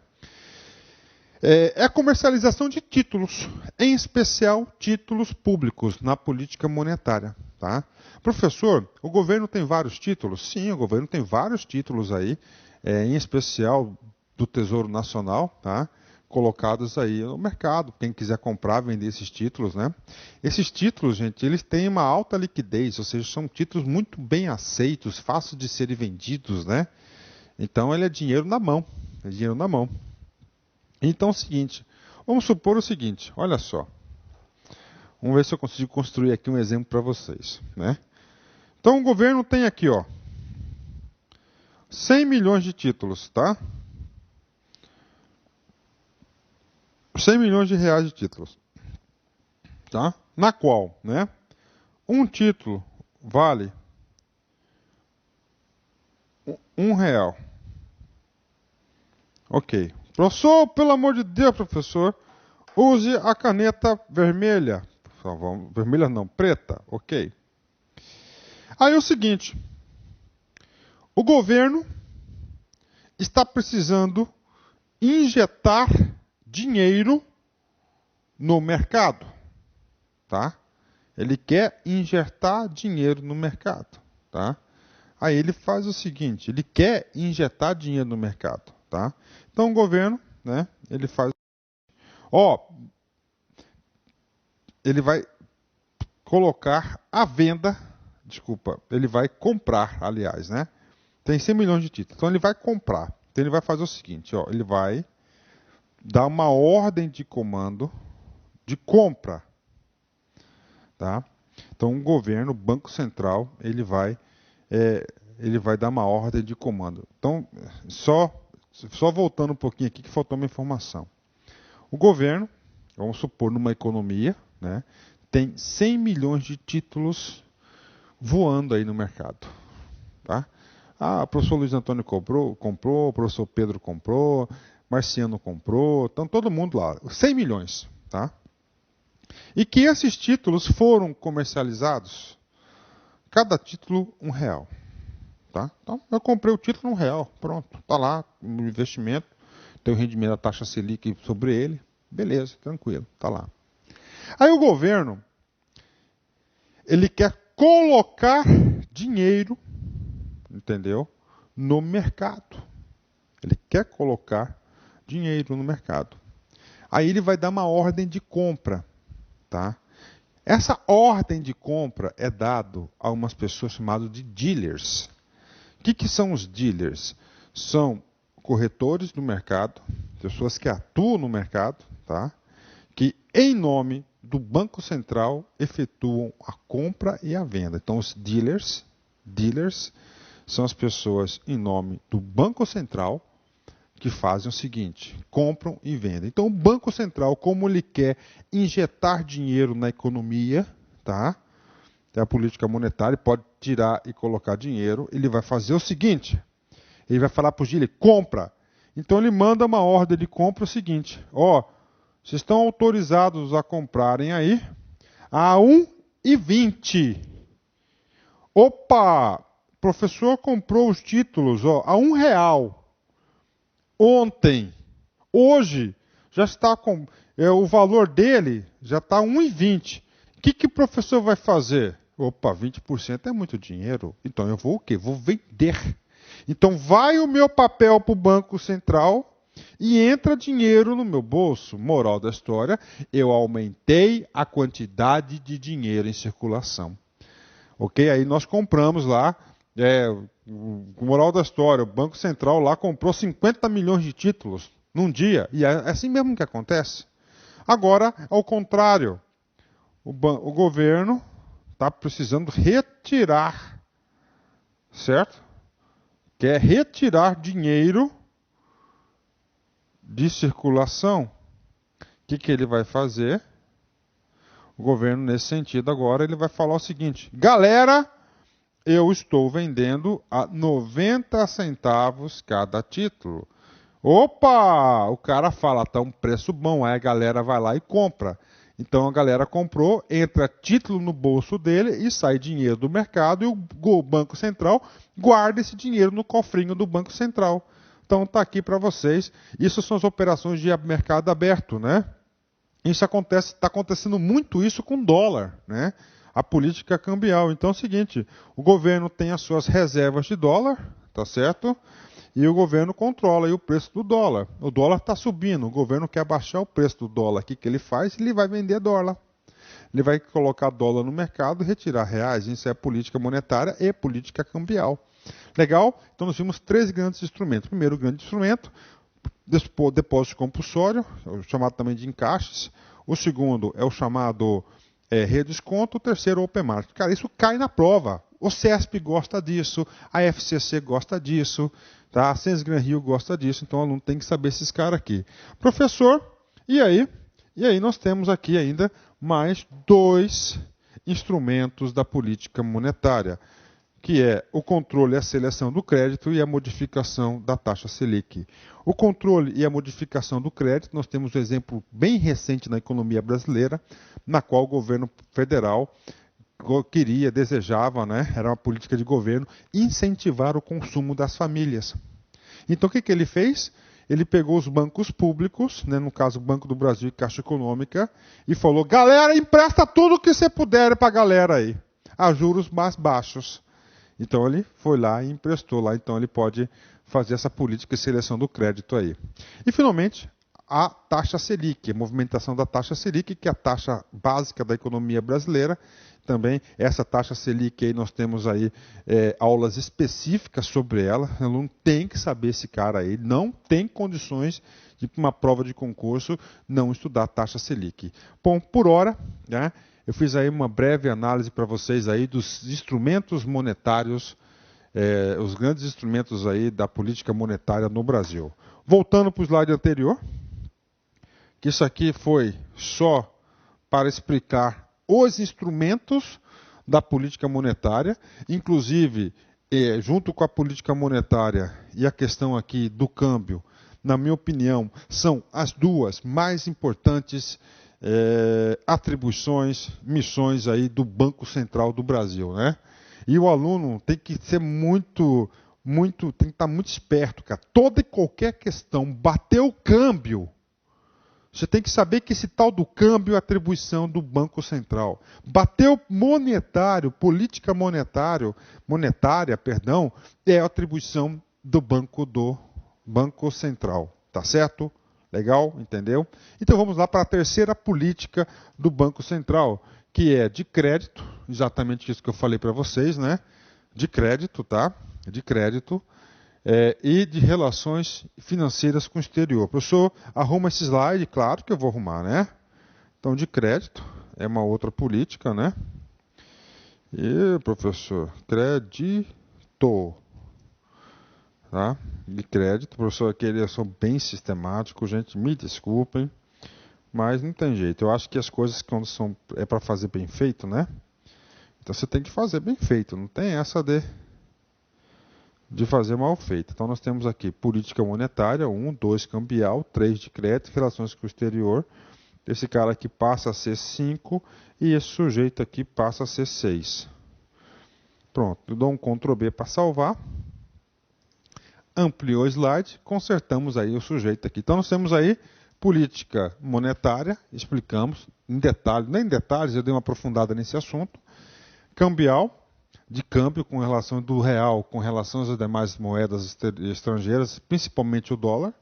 É a comercialização de títulos, em especial títulos públicos na política monetária. Tá? Professor, o governo tem vários títulos? Sim, o governo tem vários títulos aí, em especial do Tesouro Nacional, tá? Colocados aí no mercado. Quem quiser comprar, vender esses títulos, né? Esses títulos, gente, eles têm uma alta liquidez, ou seja, são títulos muito bem aceitos, fáceis de serem vendidos, né? Então, ele é dinheiro na mão, é dinheiro na mão. Então, é o seguinte, vamos supor o seguinte, olha só. Vamos ver se eu consigo construir aqui um exemplo para vocês, né? Então, o governo tem aqui, ó, 100 milhões de títulos, tá? 100 milhões de reais de títulos, tá? Na qual, né, um título vale R$1. Ok. Professor, pelo amor de Deus, professor, use a caneta vermelha. Vermelha não, preta, ok. Aí é o seguinte, o governo está precisando injetar dinheiro no mercado, tá? Ele quer injetar dinheiro no mercado, tá? Aí ele faz o seguinte, ele quer injetar dinheiro no mercado, tá? Então o governo, né, ele faz, ele vai colocar à venda, ele vai comprar, aliás, né? Tem 100 milhões de títulos, então ele vai comprar. Então ele vai fazer o seguinte, ó, ele vai dar uma ordem de comando de compra, tá? Então o governo, o Banco Central, ele vai dar uma ordem de comando. Então, só voltando um pouquinho aqui que faltou uma informação. O governo, vamos supor numa economia, né, tem 100 milhões de títulos voando aí no mercado. Tá? Ah, o professor Luiz Antônio comprou, o professor Pedro comprou, Marciano comprou, então todo mundo lá, 100 milhões. Tá? E que esses títulos foram comercializados, cada título R$1. Tá? Então, eu comprei o título R$1, pronto, está lá no investimento, tem o rendimento da taxa Selic sobre ele, beleza, tranquilo, está lá. Aí o governo, ele quer colocar dinheiro, entendeu, no mercado. Ele quer colocar dinheiro no mercado. Aí ele vai dar uma ordem de compra, tá? Essa ordem de compra é dado a umas pessoas chamadas de dealers. O que são os dealers? São corretores do mercado, pessoas que atuam no mercado, tá? Que em nome do Banco Central efetuam a compra e a venda. Então os dealers são as pessoas em nome do Banco Central que fazem o seguinte, compram e vendem. Então o Banco Central, como ele quer injetar dinheiro na economia, tá? É a política monetária, pode tirar e colocar dinheiro, ele vai fazer o seguinte, ele vai falar para o dealer, compra. Então ele manda uma ordem de compra o seguinte, ó, vocês estão autorizados a comprarem aí a 1,20. Opa! O professor comprou os títulos a R$ 1 ontem. Hoje já está com o valor dele já está 1,20. O que o professor vai fazer? Opa, 20% é muito dinheiro. Então eu vou o quê? Vou vender. Então vai o meu papel para o Banco Central e entra dinheiro no meu bolso. Moral da história, eu aumentei a quantidade de dinheiro em circulação. Ok? Aí nós compramos lá, moral da história, o Banco Central lá comprou 50 milhões de títulos num dia. E é assim mesmo que acontece. Agora, ao contrário, o governo está precisando retirar, certo? Quer retirar dinheiro de circulação. O que ele vai fazer? O governo, nesse sentido, agora ele vai falar o seguinte: galera, eu estou vendendo a 90 centavos cada título. Opa! O cara fala, tá um preço bom, aí a galera vai lá e compra. Então a galera comprou, entra título no bolso dele e sai dinheiro do mercado e o Banco Central guarda esse dinheiro no cofrinho do Banco Central. Então está aqui para vocês. Isso são as operações de mercado aberto, né? Isso acontece, está acontecendo muito isso com dólar, né? A política cambial. Então é o seguinte, o governo tem as suas reservas de dólar, tá certo? E o governo controla aí o preço do dólar. O dólar está subindo, o governo quer baixar o preço do dólar. O que ele faz? Ele vai vender dólar. Ele vai colocar dólar no mercado e retirar reais. Isso é política monetária e política cambial. Legal? Então nós vimos 3 grandes instrumentos. Primeiro grande instrumento, depósito compulsório, chamado também de encaixes. O segundo é o chamado redesconto. O terceiro, o open market. Cara, isso cai na prova. O CESP gosta disso, a FCC gosta disso, tá? A Sensgran Rio gosta disso, então o aluno tem que saber esses caras aqui. Professor, e aí? E aí nós temos aqui ainda mais 2 instrumentos da política monetária, que é o controle e a seleção do crédito e a modificação da taxa Selic. O controle e a modificação do crédito, nós temos um exemplo bem recente na economia brasileira, na qual o governo federal desejava, né, era uma política de governo, incentivar o consumo das famílias. Então o que ele fez? Ele pegou os bancos públicos, né, no caso o Banco do Brasil e Caixa Econômica, e falou, galera, empresta tudo que você puder para a galera aí, a juros mais baixos. Então ele foi lá e emprestou lá, então ele pode fazer essa política de seleção do crédito aí. E finalmente, a taxa Selic, a movimentação da taxa Selic, que é a taxa básica da economia brasileira. Também essa taxa Selic aí, nós temos aí aulas específicas sobre ela. O aluno tem que saber esse cara aí, não tem condições de uma prova de concurso não estudar a taxa Selic. Bom, por hora, né, eu fiz aí uma breve análise para vocês aí dos instrumentos monetários, os grandes instrumentos aí da política monetária no Brasil. Voltando para o slide anterior, que isso aqui foi só para explicar os instrumentos da política monetária, inclusive, junto com a política monetária e a questão aqui do câmbio, na minha opinião, são as 2 mais importantes atribuições, missões aí do Banco Central do Brasil, né? E o aluno tem que ser tem que estar muito esperto, cara. Toda e qualquer questão, bateu o câmbio, você tem que saber que esse tal do câmbio é atribuição do Banco Central. Bateu monetário, política monetária, é atribuição do Banco Central. Tá certo? Legal? Entendeu? Então vamos lá para a terceira política do Banco Central, que é de crédito, exatamente isso que eu falei para vocês, né? De crédito, tá? De crédito. E de relações financeiras com o exterior. Professor, arruma esse slide? Claro que eu vou arrumar, né? Então, de crédito é uma outra política, né? E, professor, crédito. Tá? De crédito. Professor, aqui eu sou bem sistemático, gente, me desculpem, mas não tem jeito. Eu acho que as coisas quando é para fazer bem feito, né? Então você tem que fazer bem feito, não tem essa de fazer mal feito. Então nós temos aqui política monetária, 1, 2 cambial, 3 de crédito, relações com o exterior, Esse cara aqui passa a ser 5 e esse sujeito aqui passa a ser 6. Pronto, eu dou um Ctrl B para salvar. Ampliou o slide, consertamos aí o sujeito aqui. Então nós temos aí política monetária, explicamos em detalhe, nem em detalhes, eu dei uma aprofundada nesse assunto. Cambial, de câmbio com relação do real, com relação às demais moedas estrangeiras, principalmente o dólar.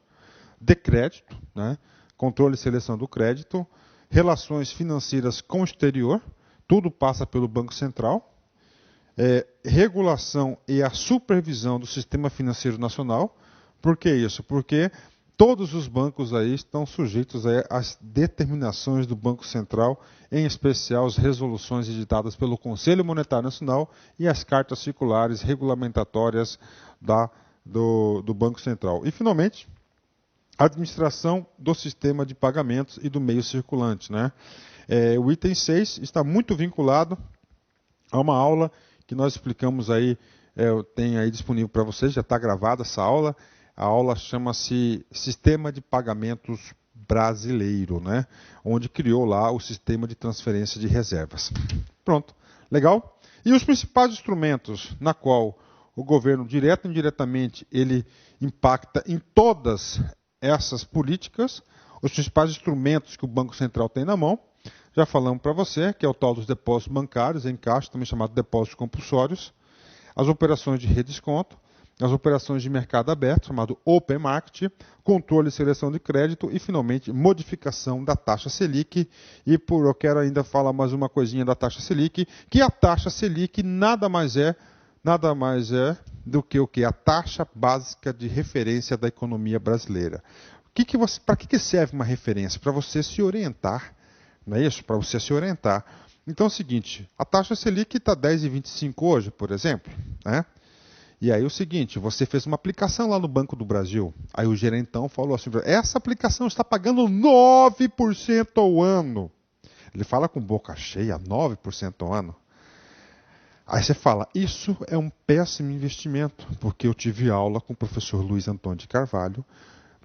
De crédito, né? Controle e seleção do crédito. Relações financeiras com o exterior, tudo passa pelo Banco Central. Regulação e a supervisão do sistema financeiro nacional. Por que isso? Porque todos os bancos aí estão sujeitos às determinações do Banco Central, em especial as resoluções editadas pelo Conselho Monetário Nacional e as cartas circulares regulamentatórias do Banco Central. E, finalmente, a administração do sistema de pagamentos e do meio circulante, né? O item 6 está muito vinculado a uma aula que nós explicamos aí, eu tenho aí disponível para vocês, já está gravada essa aula. A aula chama-se Sistema de Pagamentos Brasileiro, né? Onde criou lá o sistema de transferência de reservas. Pronto, legal? E os principais instrumentos na qual o governo, direto ou indiretamente, ele impacta em todas essas políticas, os principais instrumentos que o Banco Central tem na mão. Já falamos para você, que é o tal dos depósitos bancários, em caixa, também chamado depósitos compulsórios, as operações de redesconto, as operações de mercado aberto, chamado Open Market, controle e seleção de crédito e, finalmente, modificação da taxa Selic. E eu quero ainda falar mais uma coisinha da taxa Selic, que a taxa Selic nada mais é do que o que? A taxa básica de referência da economia brasileira. Para que serve uma referência? Para você se orientar. Não é isso? Para você se orientar. Então é o seguinte, a taxa Selic está 10,25 hoje, por exemplo, né? E aí o seguinte, você fez uma aplicação lá no Banco do Brasil, aí o gerentão falou assim, essa aplicação está pagando 9% ao ano. Ele fala com boca cheia, 9% ao ano. Aí você fala, isso é um péssimo investimento, porque eu tive aula com o professor Luiz Antônio de Carvalho,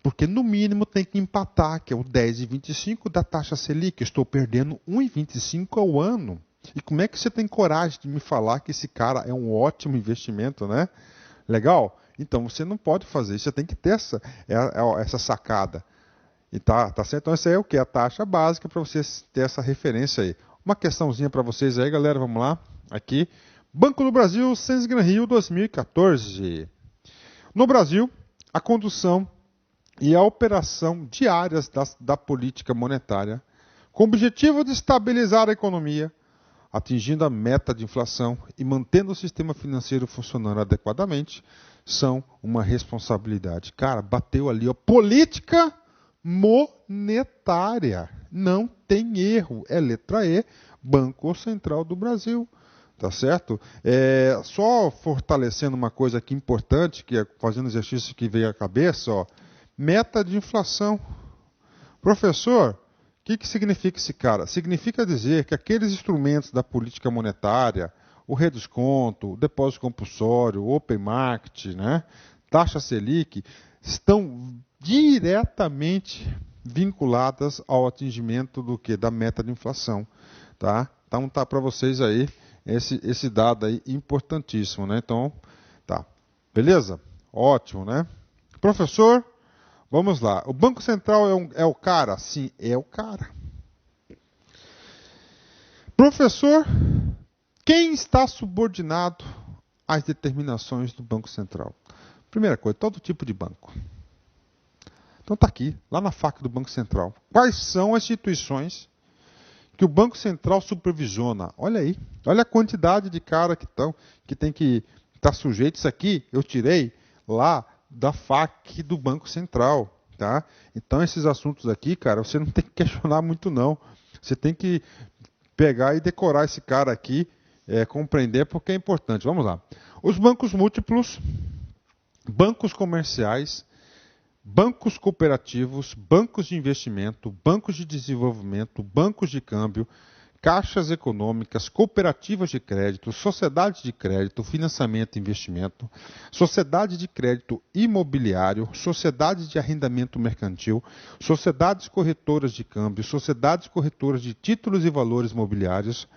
porque no mínimo tem que empatar, que é o 10,25 da taxa Selic. Eu estou perdendo 1,25 ao ano. E como é que você tem coragem de me falar que esse cara é um ótimo investimento, né? Legal? Então você não pode fazer isso, você tem que ter essa sacada. E tá certo? Então essa é o que? A taxa básica para você ter essa referência aí. Uma questãozinha para vocês aí, galera, vamos lá. Aqui, Banco do Brasil, Sens Gran Rio 2014. No Brasil, a condução e a operação diárias da política monetária, com o objetivo de estabilizar a economia, atingindo a meta de inflação e mantendo o sistema financeiro funcionando adequadamente, são uma responsabilidade. Cara, bateu ali, ó, política monetária. Não tem erro. É letra E, Banco Central do Brasil. Tá certo? Só fortalecendo uma coisa aqui importante, que é fazendo exercício que veio à cabeça, ó. Meta de inflação. Professor, o que significa esse cara? Significa dizer que aqueles instrumentos da política monetária, o redesconto, o depósito compulsório, o open market, né, taxa Selic, estão diretamente vinculadas ao atingimento do quê? Da meta de inflação. Tá? Então tá para vocês aí esse dado aí importantíssimo, né? Então, tá. Beleza? Ótimo, né? Professor, vamos lá. O Banco Central é o cara? Sim, é o cara. Professor, quem está subordinado às determinações do Banco Central? Primeira coisa, todo tipo de banco. Então está aqui, lá na FAQ do Banco Central. Quais são as instituições que o Banco Central supervisiona? Olha aí, olha a quantidade de cara que tem que estar sujeito. Isso aqui eu tirei lá da FAQ do Banco Central. Tá? Então esses assuntos aqui, cara, você não tem que questionar muito não. Você tem que pegar e decorar esse cara aqui, compreender porque é importante. Vamos lá. Os bancos múltiplos, bancos comerciais, bancos cooperativos, bancos de investimento, bancos de desenvolvimento, bancos de câmbio, caixas econômicas, cooperativas de crédito, sociedades de crédito, financiamento e investimento, sociedades de crédito imobiliário, sociedades de arrendamento mercantil, sociedades corretoras de câmbio, sociedades corretoras de títulos e valores mobiliários,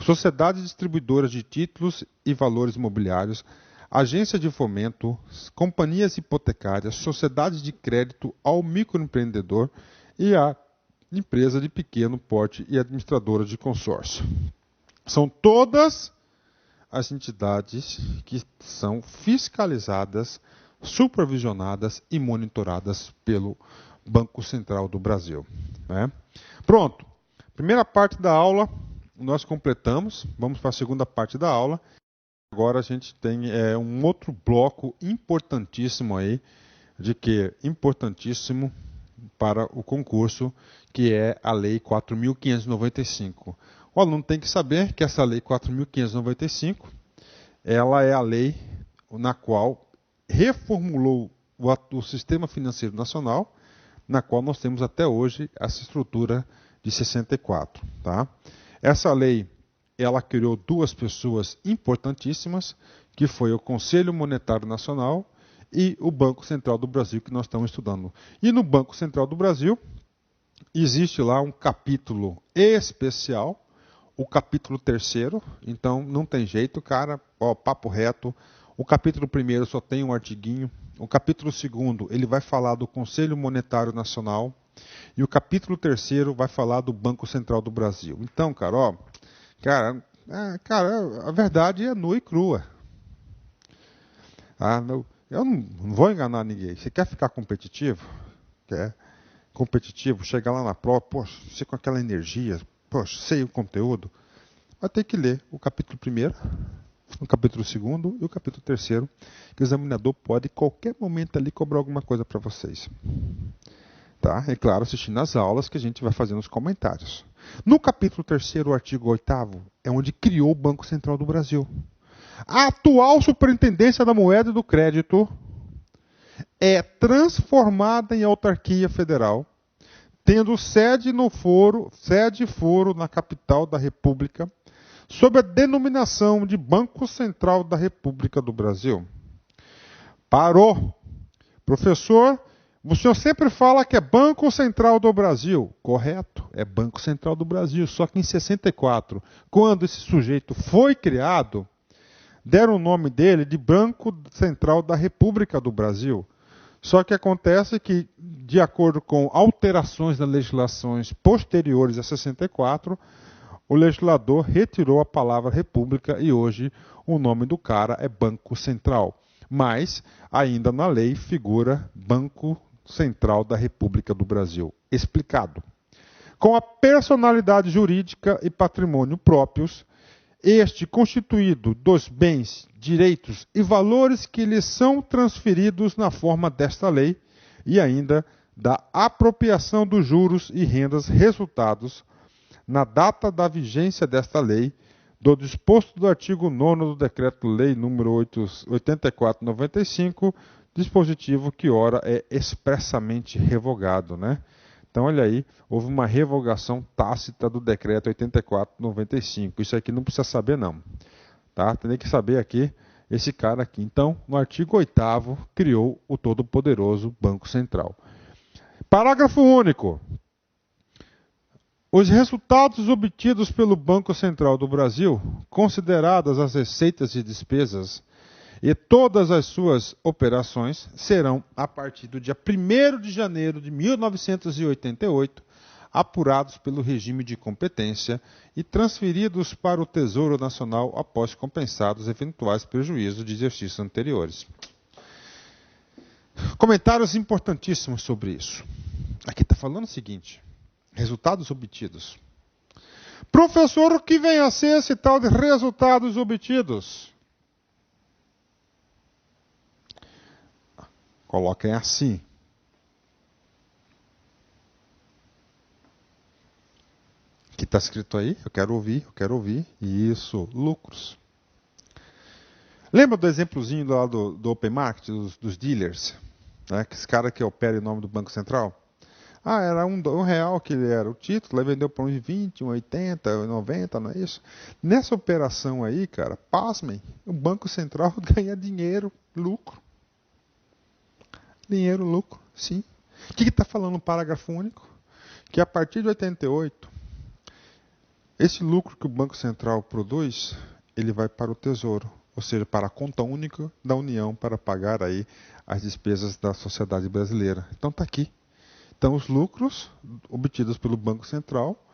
sociedades distribuidoras de títulos e valores mobiliários, agências de fomento, companhias hipotecárias, sociedades de crédito ao microempreendedor e a empresa de pequeno porte e administradora de consórcio. São todas as entidades que são fiscalizadas, supervisionadas e monitoradas pelo Banco Central do Brasil. Né? Pronto. Primeira parte da aula nós completamos. Vamos para a segunda parte da aula. Agora a gente tem um outro bloco importantíssimo aí, importantíssimo para o concurso, que é a Lei 4.595. O aluno tem que saber que essa Lei 4.595, ela é a lei na qual reformulou o Sistema Financeiro Nacional, na qual nós temos até hoje essa estrutura de 64. Tá? Essa lei, ela criou duas pessoas importantíssimas, que foi o Conselho Monetário Nacional e o Banco Central do Brasil, que nós estamos estudando. E no Banco Central do Brasil, existe lá um capítulo especial, o capítulo 3º, então não tem jeito, cara, papo reto. O capítulo 1º só tem um artiguinho, o capítulo 2º ele vai falar do Conselho Monetário Nacional, e o capítulo 3º vai falar do Banco Central do Brasil. Então, cara, a verdade é nua e crua. Eu não vou enganar ninguém. Você quer ficar competitivo? Quer? Competitivo, chegar lá na prova, poxa, você com aquela energia, poxa, sei o conteúdo. Vai ter que ler o capítulo 1º, o capítulo 2º e o capítulo 3º, que o examinador pode, em qualquer momento ali, cobrar alguma coisa para vocês. Tá? E claro, assistindo as aulas que a gente vai fazendo os comentários. No capítulo 3º, o artigo 8º, é onde criou o Banco Central do Brasil. A atual Superintendência da Moeda e do Crédito é transformada em autarquia federal, tendo sede e foro na capital da República, sob a denominação de Banco Central da República do Brasil. Parou. Professor, o senhor sempre fala que é Banco Central do Brasil. Correto, é Banco Central do Brasil. Só que em 64, quando esse sujeito foi criado, deram o nome dele de Banco Central da República do Brasil. Só que acontece que, de acordo com alterações nas legislações posteriores a 64, o legislador retirou a palavra República e hoje o nome do cara é Banco Central. Mas, ainda na lei, figura Banco Central da República do Brasil. Explicado. Com a personalidade jurídica e patrimônio próprios, este constituído dos bens, direitos e valores que lhes são transferidos na forma desta lei e ainda da apropriação dos juros e rendas resultados na data da vigência desta lei, do disposto do artigo 9º do Decreto-Lei nº 84/95, dispositivo que ora é expressamente revogado, né? Então, olha aí, houve uma revogação tácita do decreto 84/95. Isso aqui não precisa saber, não. Tá? Tem que saber aqui, esse cara aqui. Então, no artigo 8º, criou o todo-poderoso Banco Central. Parágrafo único. Os resultados obtidos pelo Banco Central do Brasil, consideradas as receitas e despesas, e todas as suas operações serão, a partir do dia 1º de janeiro de 1988, apurados pelo regime de competência e transferidos para o Tesouro Nacional após compensados eventuais prejuízos de exercícios anteriores. Comentários importantíssimos sobre isso. Aqui está falando o seguinte: resultados obtidos. Professor, o que vem a ser esse tal de resultados obtidos? Coloquem assim. O que está escrito aí? Eu quero ouvir. Isso, lucros. Lembra do exemplozinho lá do Open Market, dos dealers? Né? Que esse cara que opera em nome do Banco Central? Ah, era um real que ele era o título, aí vendeu para uns 20, 80, 90, não é isso? Nessa operação aí, cara, pasmem, o Banco Central ganha dinheiro, lucro. Dinheiro, lucro, sim. O que está falando o parágrafo único? Que a partir de 88, esse lucro que o Banco Central produz, ele vai para o Tesouro, ou seja, para a conta única da União para pagar aí as despesas da sociedade brasileira. Então está aqui. Então os lucros obtidos pelo Banco Central,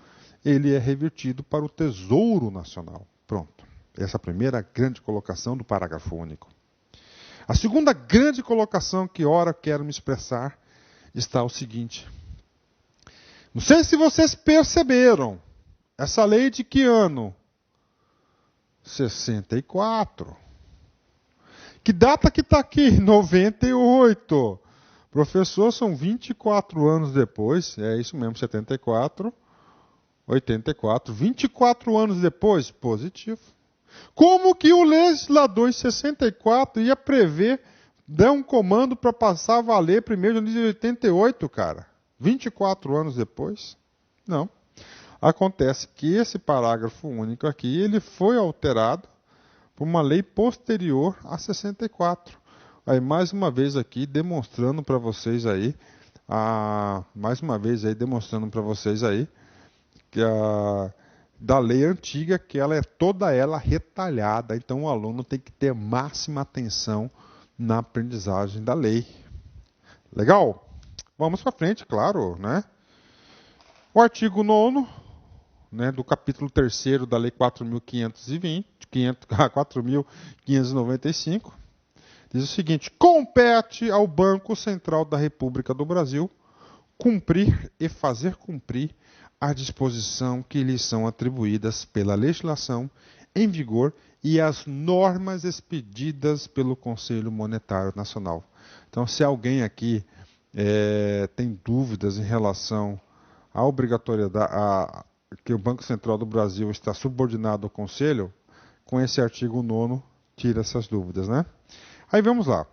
ele é revertido para o Tesouro Nacional. Pronto. Essa é a primeira grande colocação do parágrafo único. A segunda grande colocação que ora quero me expressar está o seguinte. Não sei se vocês perceberam, essa lei de que ano? 64. Que data que está aqui? 98. Professor, são 24 anos depois, é isso mesmo, 74, 84, 24 anos depois, positivo. Como que o legislador em 64 ia prever, dar um comando para passar a valer primeiro de 88, cara? 24 anos depois? Não. Acontece que esse parágrafo único aqui, ele foi alterado por uma lei posterior a 64. Aí, mais uma vez aqui, demonstrando para vocês aí, que da lei antiga, que ela é toda ela retalhada. Então, o aluno tem que ter máxima atenção na aprendizagem da lei. Legal? Vamos para frente, claro, né? O artigo 9º, né, do capítulo 3º da Lei 4.595, diz o seguinte: compete ao Banco Central da República do Brasil cumprir e fazer cumprir a disposição que lhes são atribuídas pela legislação em vigor e as normas expedidas pelo Conselho Monetário Nacional. Então, se alguém aqui tem dúvidas em relação à obrigatoriedade, que o Banco Central do Brasil está subordinado ao Conselho, com esse artigo 9º, tira essas dúvidas, né? Aí vamos lá.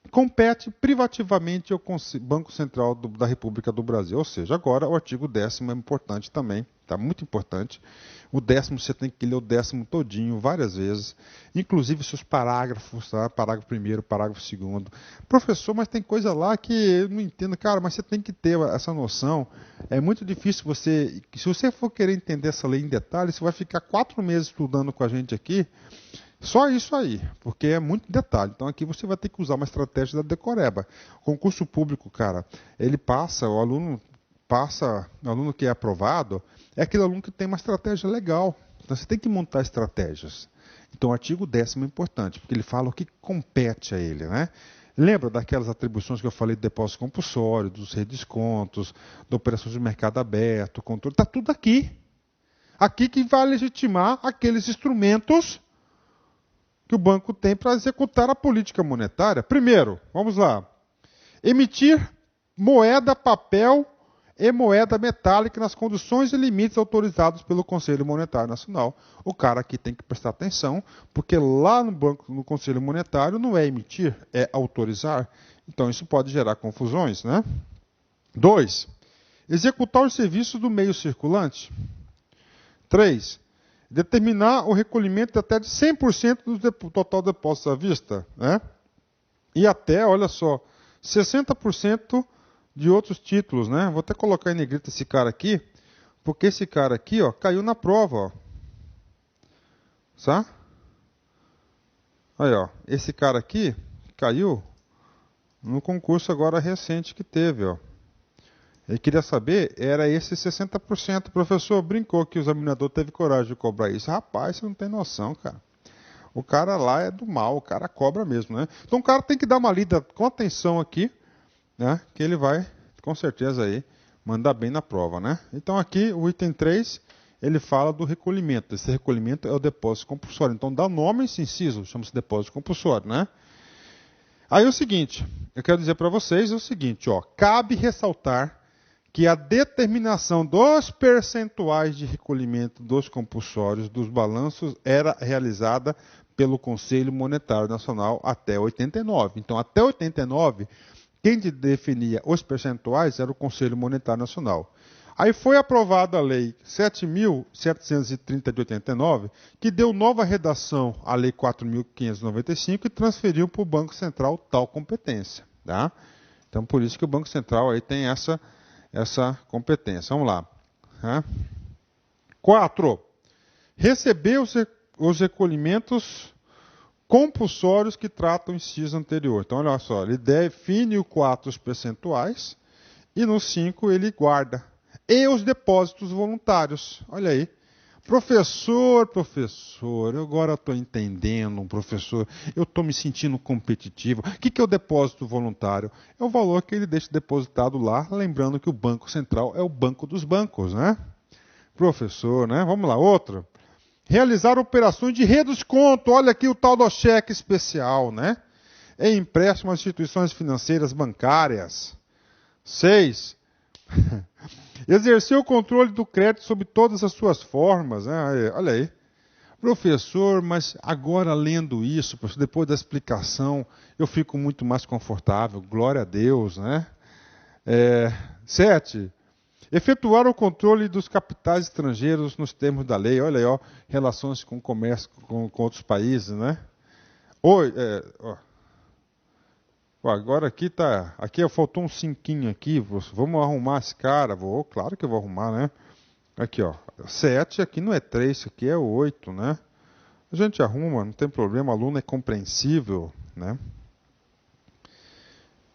Compete privativamente ao Banco Central da República do Brasil. Ou seja, agora o artigo 10º é importante também, está muito importante. O 10º você tem que ler o 10º todinho, várias vezes, inclusive seus parágrafos, tá? Parágrafo 1º, parágrafo 2º. Professor, mas tem coisa lá que eu não entendo. Cara, mas você tem que ter essa noção. É muito difícil você... Se você for querer entender essa lei em detalhes, você vai ficar 4 meses estudando com a gente aqui. Só isso aí, porque é muito detalhe. Então aqui você vai ter que usar uma estratégia da decoreba. Concurso público, cara, ele passa, o aluno que é aprovado, é aquele aluno que tem uma estratégia legal. Então você tem que montar estratégias. Então o artigo 10º é importante, porque ele fala o que compete a ele, né? Lembra daquelas atribuições que eu falei do depósito compulsório, dos redescontos, da operação de mercado aberto, controle, está tudo aqui. Aqui que vai legitimar aqueles instrumentos que o banco tem para executar a política monetária. Primeiro, vamos lá, emitir moeda, papel e moeda metálica nas condições e limites autorizados pelo Conselho Monetário Nacional. O cara aqui tem que prestar atenção, porque lá no Conselho Monetário não é emitir, é autorizar. Então isso pode gerar confusões, né? 2. Executar os serviços do meio circulante. 3. Determinar o recolhimento até de 100% do total depósito à vista, né? E até, olha só, 60% de outros títulos, né? Vou até colocar em negrito esse cara aqui, porque esse cara aqui, ó, caiu na prova, ó. Sabe? Aí, ó, esse cara aqui caiu no concurso agora recente que teve, ó. Ele queria saber, era esse 60%. O professor brincou que o examinador teve coragem de cobrar isso. Rapaz, você não tem noção, cara. O cara lá é do mal, o cara cobra mesmo, né? Então o cara tem que dar uma lida com atenção aqui, né? Que ele vai, com certeza aí, mandar bem na prova, né? Então aqui, o item 3, ele fala do recolhimento. Esse recolhimento é o depósito compulsório. Então dá nome a esse inciso, chama-se depósito compulsório, né? Aí o seguinte, eu quero dizer para vocês o seguinte, ó, cabe ressaltar que a determinação dos percentuais de recolhimento dos compulsórios dos balanços era realizada pelo Conselho Monetário Nacional até 89. Então, até 89, quem definia os percentuais era o Conselho Monetário Nacional. Aí foi aprovada a Lei 7.730 de 89, que deu nova redação à Lei 4.595 e transferiu para o Banco Central tal competência. Tá? Então, por isso que o Banco Central aí tem essa competência. Vamos lá. 4. Receber os recolhimentos compulsórios que tratam o inciso anterior. Então, olha só, ele define o 4 os percentuais e no 5 ele guarda. E os depósitos voluntários. Olha aí. Professor, eu agora estou entendendo, professor, eu estou me sentindo competitivo. O que é o depósito voluntário? É o valor que ele deixa depositado lá, lembrando que o Banco Central é o banco dos bancos, né? Professor, né? Vamos lá, outro. Realizar operações de redesconto. Olha aqui o tal do cheque especial, né? Em empréstimo às instituições financeiras bancárias. 6. Exercer o controle do crédito sob todas as suas formas. Né? Olha aí. Professor, mas agora lendo isso, professor, depois da explicação, eu fico muito mais confortável. Glória a Deus, né? 7. Efetuar o controle dos capitais estrangeiros nos termos da lei. Olha aí, ó, relações com o comércio com outros países, né? Agora aqui tá. Aqui faltou um cinquinho aqui. Vamos arrumar esse cara. Claro que eu vou arrumar, né? Aqui, ó. 7, aqui não é 3, isso aqui é 8, né? A gente arruma, não tem problema, o aluno é compreensível, né?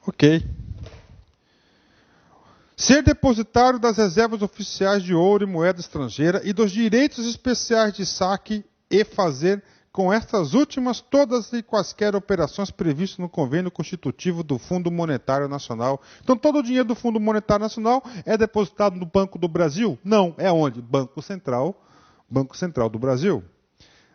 Ok. Ser depositário das reservas oficiais de ouro e moeda estrangeira e dos direitos especiais de saque e fazer com estas últimas todas e quaisquer operações previstas no convênio constitutivo do Fundo Monetário Nacional. Então, todo o dinheiro do Fundo Monetário Nacional é depositado no Banco do Brasil? Não. É onde? Banco Central do Brasil.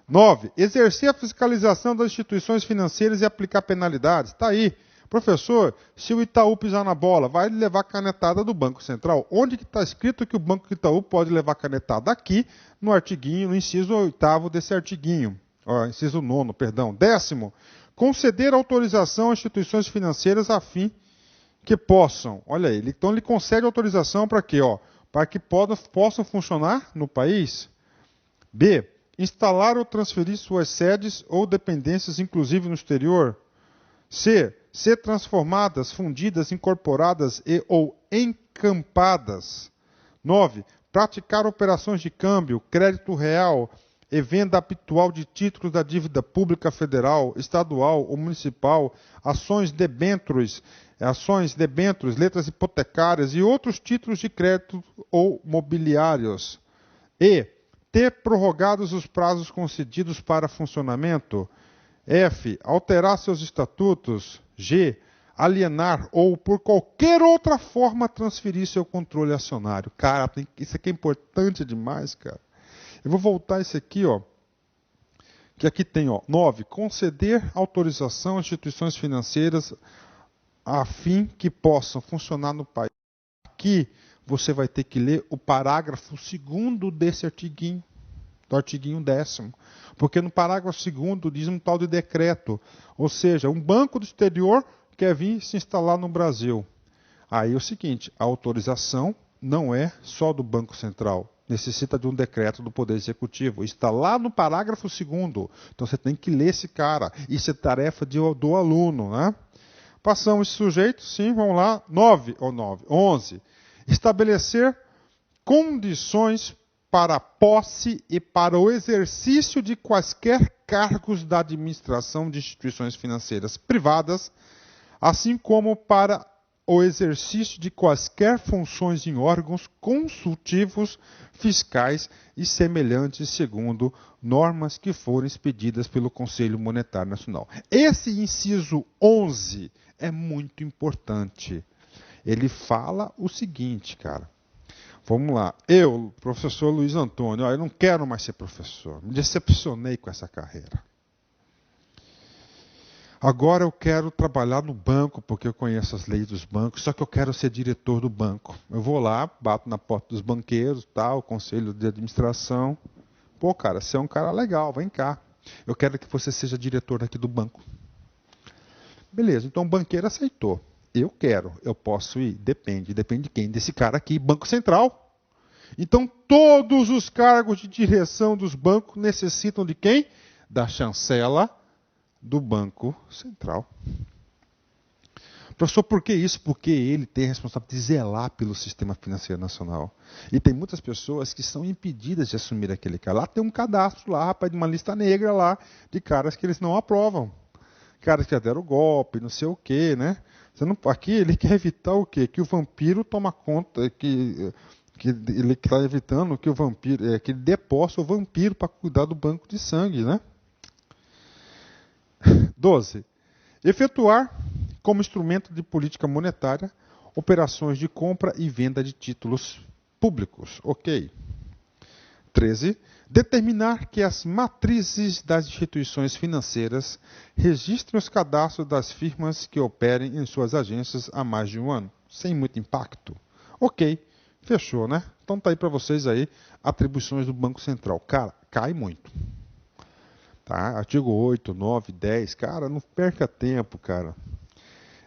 9. Exercer a fiscalização das instituições financeiras e aplicar penalidades. Está aí. Professor, se o Itaú pisar na bola, vai levar canetada do Banco Central. Onde que está escrito que o Banco Itaú pode levar canetada? Aqui, no artiguinho, no inciso 8º desse artiguinho. Inciso 9º, perdão. 10º, conceder autorização a instituições financeiras a fim que possam. Olha aí, então ele concede autorização para quê? Para que possam funcionar no país. B, instalar ou transferir suas sedes ou dependências, inclusive no exterior. C, ser transformadas, fundidas, incorporadas e ou encampadas. 9. Praticar operações de câmbio, crédito real e venda habitual de títulos da dívida pública federal, estadual ou municipal, ações debêntures, letras hipotecárias e outros títulos de crédito ou mobiliários. E. Ter prorrogados os prazos concedidos para funcionamento. F. Alterar seus estatutos. G. Alienar ou, por qualquer outra forma, transferir seu controle acionário. Cara, isso aqui é importante demais, cara. Eu vou voltar esse aqui, que aqui tem, 9. Conceder autorização a instituições financeiras a fim que possam funcionar no país. Aqui você vai ter que ler o parágrafo 2º desse artiguinho, do artiguinho 10º. Porque no parágrafo 2º diz um tal de decreto. Ou seja, um banco do exterior quer vir se instalar no Brasil. Aí é o seguinte, a autorização não é só do Banco Central. Necessita de um decreto do Poder Executivo. Está lá no parágrafo 2º. Então você tem que ler esse cara. Isso é tarefa do aluno, né? Passamos esse sujeito, sim, vamos lá. 11. Estabelecer condições para a posse e para o exercício de quaisquer cargos da administração de instituições financeiras privadas, assim como para o exercício de quaisquer funções em órgãos consultivos, fiscais e semelhantes, segundo normas que forem expedidas pelo Conselho Monetário Nacional. Esse inciso 11 é muito importante. Ele fala o seguinte, cara. Vamos lá. Eu, professor Luiz Antônio, eu não quero mais ser professor. Me decepcionei com essa carreira. Agora eu quero trabalhar no banco, porque eu conheço as leis dos bancos, só que eu quero ser diretor do banco. Eu vou lá, bato na porta dos banqueiros, tal, conselho de administração. Pô, cara, você é um cara legal, vem cá. Eu quero que você seja diretor aqui do banco. Beleza, então o banqueiro aceitou. Eu quero, eu posso ir. Depende de quem? Desse cara aqui, Banco Central. Então, todos os cargos de direção dos bancos necessitam de quem? Da chancela do Banco Central. Professor, por que isso? Porque ele tem a responsabilidade de zelar pelo sistema financeiro nacional. E tem muitas pessoas que são impedidas de assumir aquele cara. Lá tem um cadastro lá, rapaz, de uma lista negra lá, de caras que eles não aprovam. Caras que já deram golpe, não sei o quê, né? Aqui ele quer evitar o quê? Que o vampiro toma conta, que ele está evitando que o vampiro, que ele deposse o vampiro para cuidar do banco de sangue, né? 12. Efetuar, como instrumento de política monetária, operações de compra e venda de títulos públicos. Ok. 13. Determinar que as matrizes das instituições financeiras registrem os cadastros das firmas que operem em suas agências há mais de um ano, sem muito impacto. Ok. Fechou, né? Então tá aí para vocês aí atribuições do Banco Central. Cara, cai muito. Tá? Artigo 8, 9, 10. Cara, não perca tempo, cara.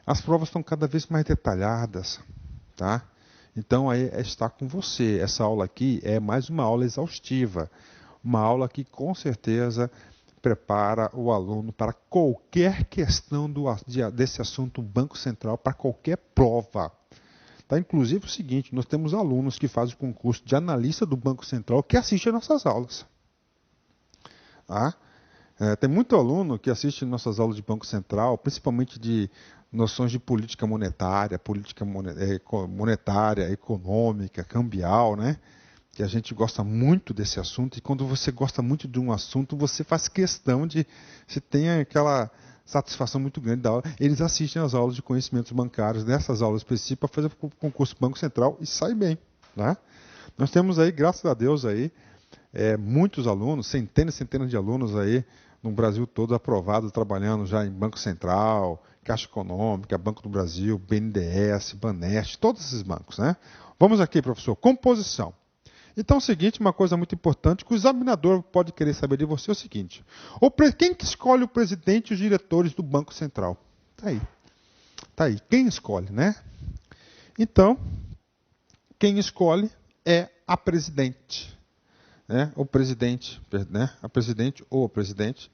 As provas estão cada vez mais detalhadas, tá? Então aí está com você. Essa aula aqui é mais uma aula exaustiva. Uma aula que com certeza prepara o aluno para qualquer questão desse assunto Banco Central, para qualquer prova. Tá? Inclusive o seguinte, nós temos alunos que fazem o concurso de analista do Banco Central que assistem nossas aulas. Tá? Tem muito aluno que assiste nossas aulas de Banco Central, principalmente de noções de política monetária, econômica, cambial, né? Que a gente gosta muito desse assunto, e quando você gosta muito de um assunto, você faz questão de, você tem aquela satisfação muito grande da aula. Eles assistem às aulas de conhecimentos bancários, nessas aulas específicas, para fazer o concurso Banco Central e sai bem. Né? Nós temos aí, graças a Deus, aí, muitos alunos, centenas e centenas de alunos aí, no Brasil todo aprovados, trabalhando já em Banco Central, Caixa Econômica, Banco do Brasil, BNDES, Banest, todos esses bancos. Né? Vamos aqui, professor, composição. Então é o seguinte, uma coisa muito importante, que o examinador pode querer saber de você é o seguinte, quem que escolhe o presidente e os diretores do Banco Central? Está aí. Está aí. Quem escolhe, né? Então, quem escolhe é a presidente. Né? O presidente, né? A presidente ou o presidente.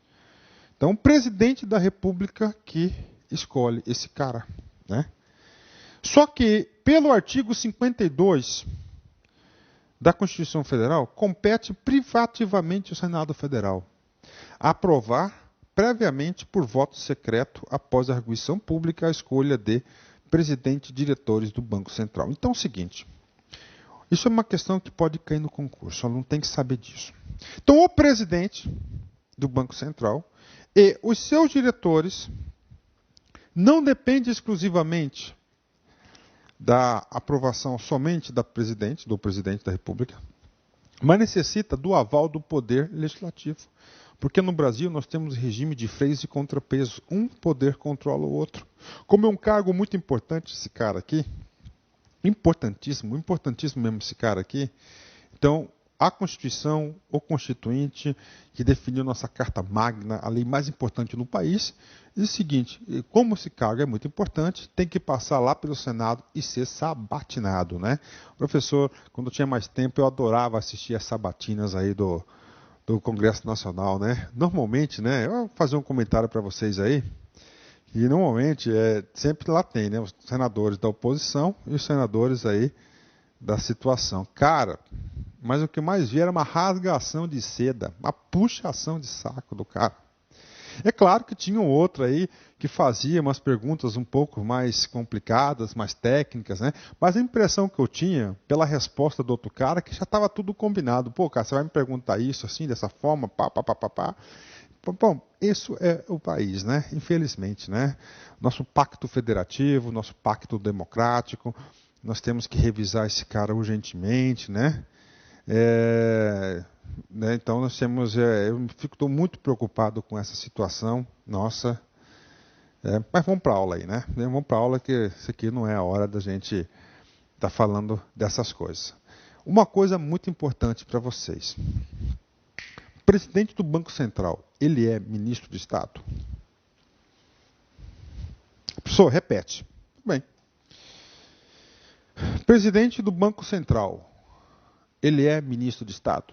Então, o presidente da República que escolhe esse cara. Né? Só que, pelo artigo 52 da Constituição Federal, compete privativamente ao Senado Federal aprovar previamente por voto secreto, após a arguição pública, a escolha de presidente e diretores do Banco Central. Então é o seguinte, isso é uma questão que pode cair no concurso, o aluno tem que saber disso. Então o presidente do Banco Central e os seus diretores não dependem exclusivamente da aprovação somente do presidente da República, mas necessita do aval do Poder Legislativo. Porque no Brasil nós temos regime de freios e contrapesos. Um poder controla o outro. Como é um cargo muito importante esse cara aqui, importantíssimo mesmo esse cara aqui, então a Constituição, o Constituinte, que definiu nossa Carta Magna, a lei mais importante no país, diz o seguinte, como esse cargo é muito importante, tem que passar lá pelo Senado e ser sabatinado. Né? Professor, quando eu tinha mais tempo, eu adorava assistir as sabatinas aí do Congresso Nacional. Né? Normalmente, né, eu vou fazer um comentário para vocês aí, e normalmente sempre lá tem, né, os senadores da oposição e os senadores aí da situação. Cara, mas o que mais vi era uma rasgação de seda, uma puxação de saco do cara. É claro que tinha um outro aí que fazia umas perguntas um pouco mais complicadas, mais técnicas, né? Mas a impressão que eu tinha, pela resposta do outro cara, que já estava tudo combinado. Pô, cara, você vai me perguntar isso assim, dessa forma, pá. Bom, isso é o país, né? Infelizmente, né? Nosso pacto federativo, nosso pacto democrático, nós temos que revisar esse cara urgentemente, né? Então nós temos, eu estou muito preocupado com essa situação, nossa, mas vamos para a aula aí, né? Vamos para a aula que isso aqui não é a hora da gente estar falando dessas coisas. Uma coisa muito importante para vocês, o presidente do Banco Central, ele é ministro de Estado? Professor, repete. Bem, Presidente do Banco Central, ele é ministro de Estado?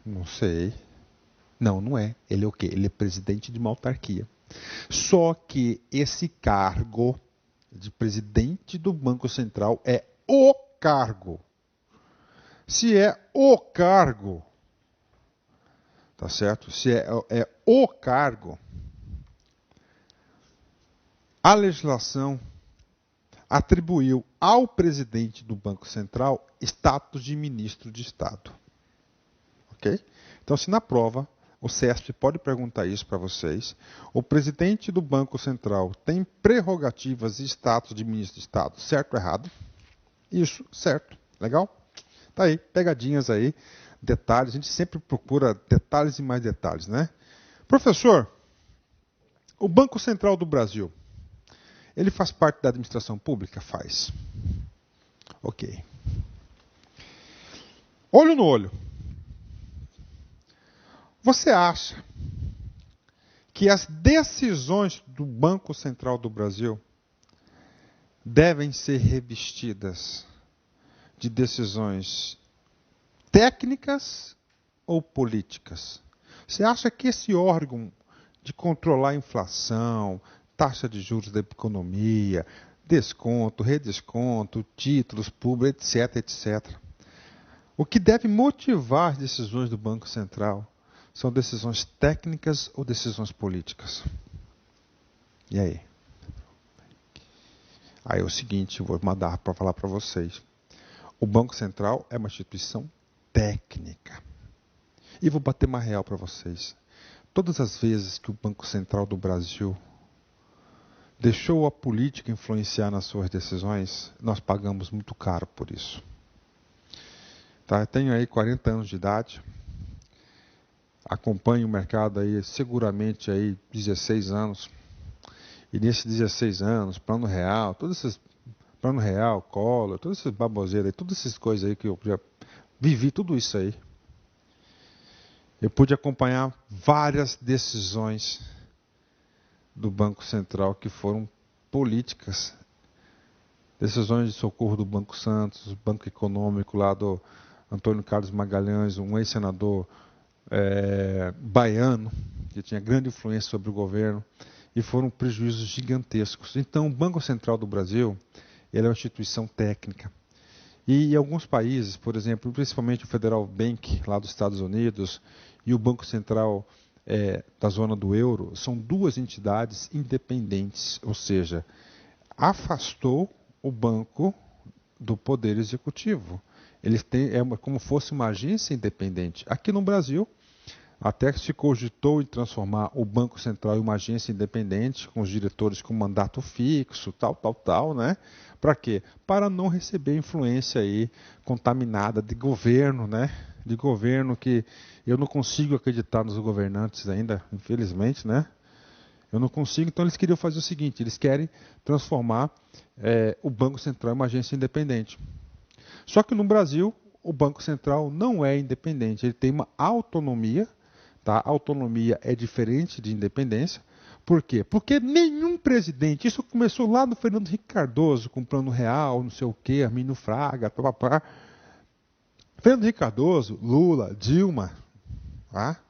Não sei. Não, não é. Ele é o quê? Ele é presidente de uma autarquia. Só que esse cargo de presidente do Banco Central é o cargo. Se é o cargo, tá certo? Se é o cargo, a legislação atribuiu ao presidente do Banco Central status de ministro de Estado. Ok? Então, se na prova o CESP pode perguntar isso para vocês, o presidente do Banco Central tem prerrogativas e status de ministro de Estado, certo ou errado? Isso, certo. Legal? Tá aí, pegadinhas aí, detalhes, a gente sempre procura detalhes e mais detalhes, né? Professor, o Banco Central do Brasil, ele faz parte da administração pública? Faz. Ok. Olho no olho. Você acha que as decisões do Banco Central do Brasil devem ser revestidas de decisões técnicas ou políticas? Você acha que esse órgão de controlar a inflação, taxa de juros da economia, desconto, redesconto, títulos públicos, etc., etc., o que deve motivar as decisões do Banco Central são decisões técnicas ou decisões políticas? E aí? Aí é o seguinte, eu vou mandar para falar para vocês. O Banco Central é uma instituição técnica. E vou bater uma real para vocês. Todas as vezes que o Banco Central do Brasil deixou a política influenciar nas suas decisões, nós pagamos muito caro por isso. Tá? Eu tenho aí 40 anos de idade. Acompanho o mercado aí seguramente aí 16 anos. E nesses 16 anos, Plano Real, Plano Real, Collor, todas essas baboseiras aí, todas essas coisas aí que eu já vivi, tudo isso aí. Eu pude acompanhar várias decisões do Banco Central que foram políticas. Decisões de socorro do Banco Santos, Banco Econômico lá do Antônio Carlos Magalhães, um ex-senador baiano, que tinha grande influência sobre o governo, e foram prejuízos gigantescos. Então, o Banco Central do Brasil, ele é uma instituição técnica. E em alguns países, por exemplo, principalmente o Federal Bank, lá dos Estados Unidos, e o Banco Central da zona do euro, são duas entidades independentes, ou seja, afastou o banco do poder executivo. Eles têm, como fosse uma agência independente. Aqui no Brasil, até se cogitou em transformar o Banco Central em uma agência independente, com os diretores com mandato fixo, tal, né? Para quê? Para não receber influência aí contaminada de governo, né? De governo que eu não consigo acreditar nos governantes ainda, infelizmente, né? Eu não consigo, então eles queriam fazer o seguinte, eles querem transformar o Banco Central em uma agência independente. Só que no Brasil, o Banco Central não é independente, ele tem uma autonomia, tá? Autonomia é diferente de independência. Por quê? Porque nenhum presidente, isso começou lá no Fernando Henrique Cardoso, com o Plano Real, não sei o quê, Arminio Fraga, papapá. Fernando Henrique Cardoso, Lula, Dilma, tá?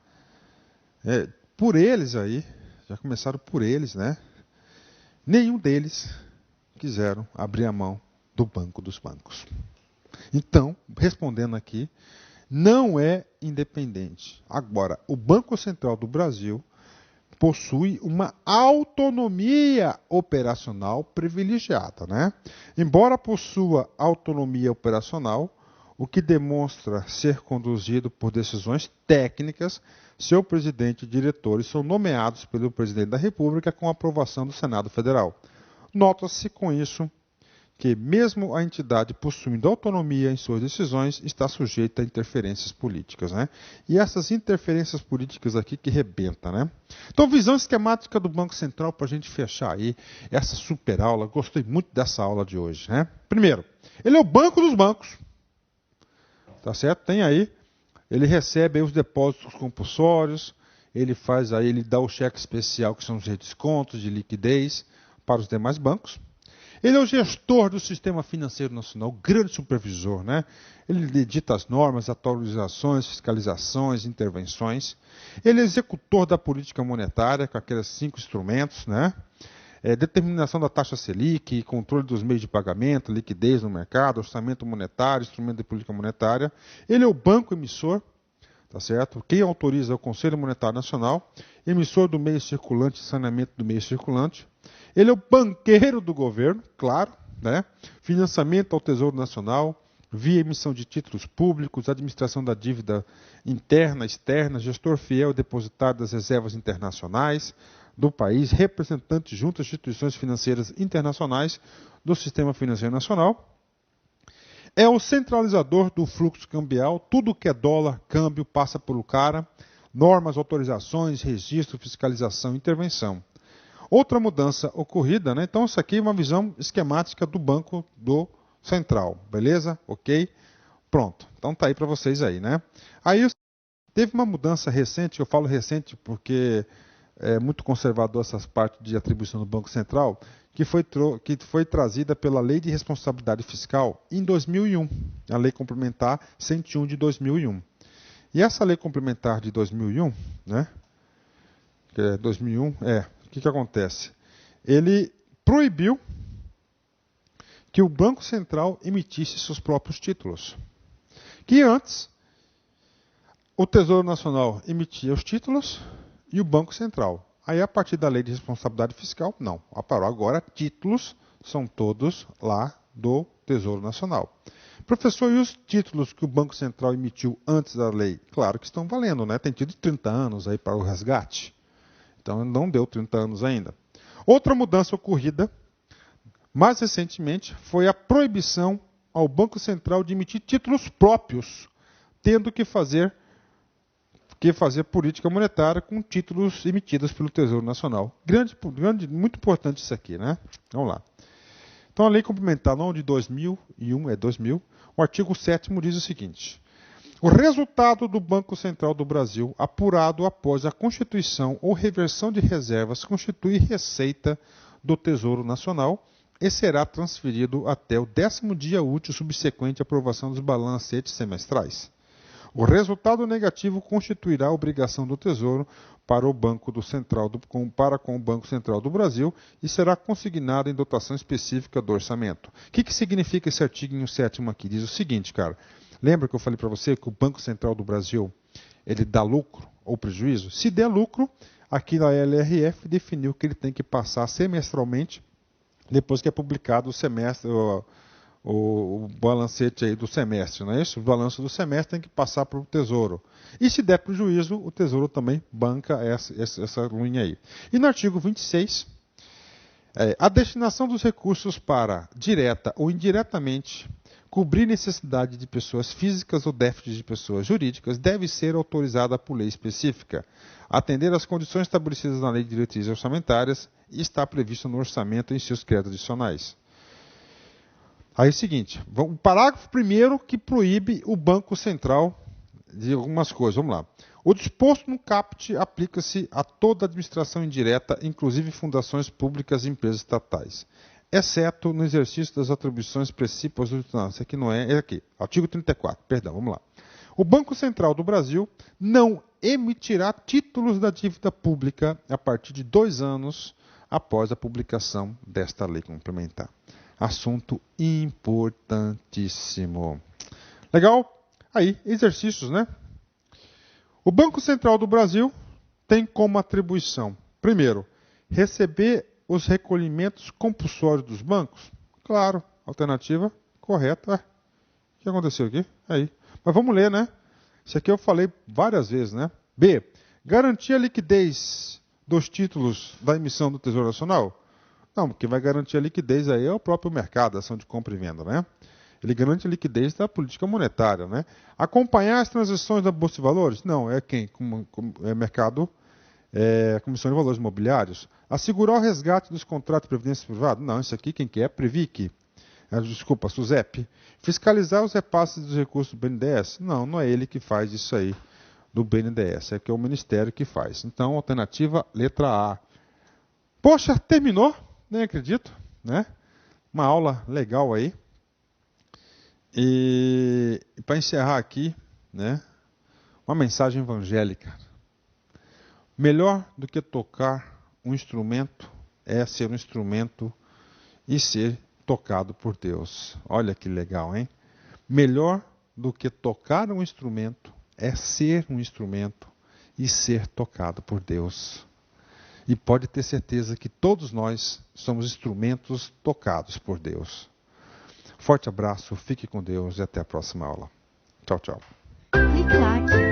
Por eles aí, já começaram por eles, né? Nenhum deles quiseram abrir a mão do banco dos bancos. Então, respondendo aqui, não é independente. Agora, o Banco Central do Brasil possui uma autonomia operacional privilegiada, né? Embora possua autonomia operacional, o que demonstra ser conduzido por decisões técnicas, seu presidente e diretores são nomeados pelo presidente da República com aprovação do Senado Federal. Nota-se com isso que mesmo a entidade possuindo autonomia em suas decisões, está sujeita a interferências políticas, né? E essas interferências políticas aqui que rebenta, né? Então, visão esquemática do Banco Central para a gente fechar aí essa super aula. Gostei muito dessa aula de hoje, né? Primeiro, ele é o banco dos bancos, tá certo? Tem aí, ele recebe aí os depósitos compulsórios, ele faz aí, ele dá o cheque especial que são os redescontos de liquidez para os demais bancos. Ele é o gestor do sistema financeiro nacional, o grande supervisor, né? Ele edita as normas, atualizações, fiscalizações, intervenções. Ele é executor da política monetária, com aqueles 5 instrumentos, né? Determinação da taxa Selic, controle dos meios de pagamento, liquidez no mercado, orçamento monetário, instrumento de política monetária. Ele é o banco emissor, tá certo? Quem autoriza é o Conselho Monetário Nacional, emissor do meio circulante e saneamento do meio circulante. Ele é o banqueiro do governo, claro, né? Financiamento ao Tesouro Nacional, via emissão de títulos públicos, administração da dívida interna, externa, gestor fiel e depositário das reservas internacionais do país, representante junto às instituições financeiras internacionais do sistema financeiro nacional. É o centralizador do fluxo cambial, tudo que é dólar, câmbio, passa pelo cara, normas, autorizações, registro, fiscalização, intervenção. Outra mudança ocorrida, né? Então isso aqui é uma visão esquemática do Banco do Central, beleza? Ok? Pronto, então tá aí para vocês aí, né? Aí teve uma mudança recente, eu falo recente porque é muito conservador essas partes de atribuição do Banco Central, que foi trazida pela Lei de Responsabilidade Fiscal em 2001, a Lei Complementar 101 de 2001. E essa Lei Complementar de 2001, né, que é 2001, o que acontece? Ele proibiu que o Banco Central emitisse seus próprios títulos. Que antes, o Tesouro Nacional emitia os títulos e o Banco Central. Aí, a partir da Lei de Responsabilidade Fiscal, não. Parou. Agora, títulos são todos lá do Tesouro Nacional. Professor, e os títulos que o Banco Central emitiu antes da lei? Claro que estão valendo, né? Tem tido 30 anos aí para o resgate. Então, não deu 30 anos ainda. Outra mudança ocorrida, mais recentemente, foi a proibição ao Banco Central de emitir títulos próprios, tendo que fazer política monetária com títulos emitidos pelo Tesouro Nacional. Muito importante isso aqui, né? Vamos lá. Então, a Lei Complementar não de 2001, é 2000, o artigo 7º diz o seguinte: o resultado do Banco Central do Brasil, apurado após a constituição ou reversão de reservas, constitui receita do Tesouro Nacional e será transferido até o 10º dia útil subsequente à aprovação dos balancetes semestrais. O resultado negativo constituirá obrigação do Tesouro para o Banco com o Banco Central do Brasil e será consignado em dotação específica do orçamento. O que significa esse artigo 7º aqui? Diz o seguinte, cara. Lembra que eu falei para você que o Banco Central do Brasil ele dá lucro ou prejuízo? Se der lucro, aqui na LRF definiu que ele tem que passar semestralmente, depois que é publicado o semestre, o balancete aí do semestre, não é isso? O balanço do semestre tem que passar para o Tesouro. E se der prejuízo, o Tesouro também banca essa linha aí. E no artigo 26, a destinação dos recursos para, direta ou indiretamente, cobrir necessidade de pessoas físicas ou déficit de pessoas jurídicas deve ser autorizada por lei específica, atender às condições estabelecidas na Lei de Diretrizes Orçamentárias e está previsto no orçamento em seus créditos adicionais. Aí é o seguinte, o parágrafo 1º que proíbe o Banco Central de algumas coisas, vamos lá. O disposto no caput aplica-se a toda administração indireta, inclusive fundações públicas e empresas estatais, exceto no exercício das atribuições precípuas do... Não, isso aqui não é aqui. Artigo 34, perdão, vamos lá. O Banco Central do Brasil não emitirá títulos da dívida pública a partir de 2 anos após a publicação desta lei complementar. Assunto importantíssimo. Legal? Aí, exercícios, né? O Banco Central do Brasil tem como atribuição, primeiro, receber os recolhimentos compulsórios dos bancos? Claro, alternativa correta. O que aconteceu aqui? Aí. Mas vamos ler, né? Isso aqui eu falei várias vezes, né? B. Garantir a liquidez dos títulos da emissão do Tesouro Nacional? Não, quem vai garantir a liquidez aí é o próprio mercado, a ação de compra e venda, né? Ele garante a liquidez da política monetária, né? Acompanhar as transações da Bolsa de Valores? Não, é quem? É mercado, Comissão de Valores Imobiliários. Assegurar o resgate dos contratos de previdência privada? Não, isso aqui quem quer? Previc. Desculpa, SUSEP. Fiscalizar os repasses dos recursos do BNDES? Não, não é ele que faz isso aí do BNDES, é que é o Ministério que faz. Então, alternativa letra A. Poxa, terminou? Nem acredito, né? Uma aula legal aí. E para encerrar aqui, né, uma mensagem evangélica. Melhor do que tocar um instrumento é ser um instrumento e ser tocado por Deus. Olha que legal, hein? Melhor do que tocar um instrumento é ser um instrumento e ser tocado por Deus. E pode ter certeza que todos nós somos instrumentos tocados por Deus. Forte abraço, fique com Deus e até a próxima aula. Tchau, tchau. Clique like.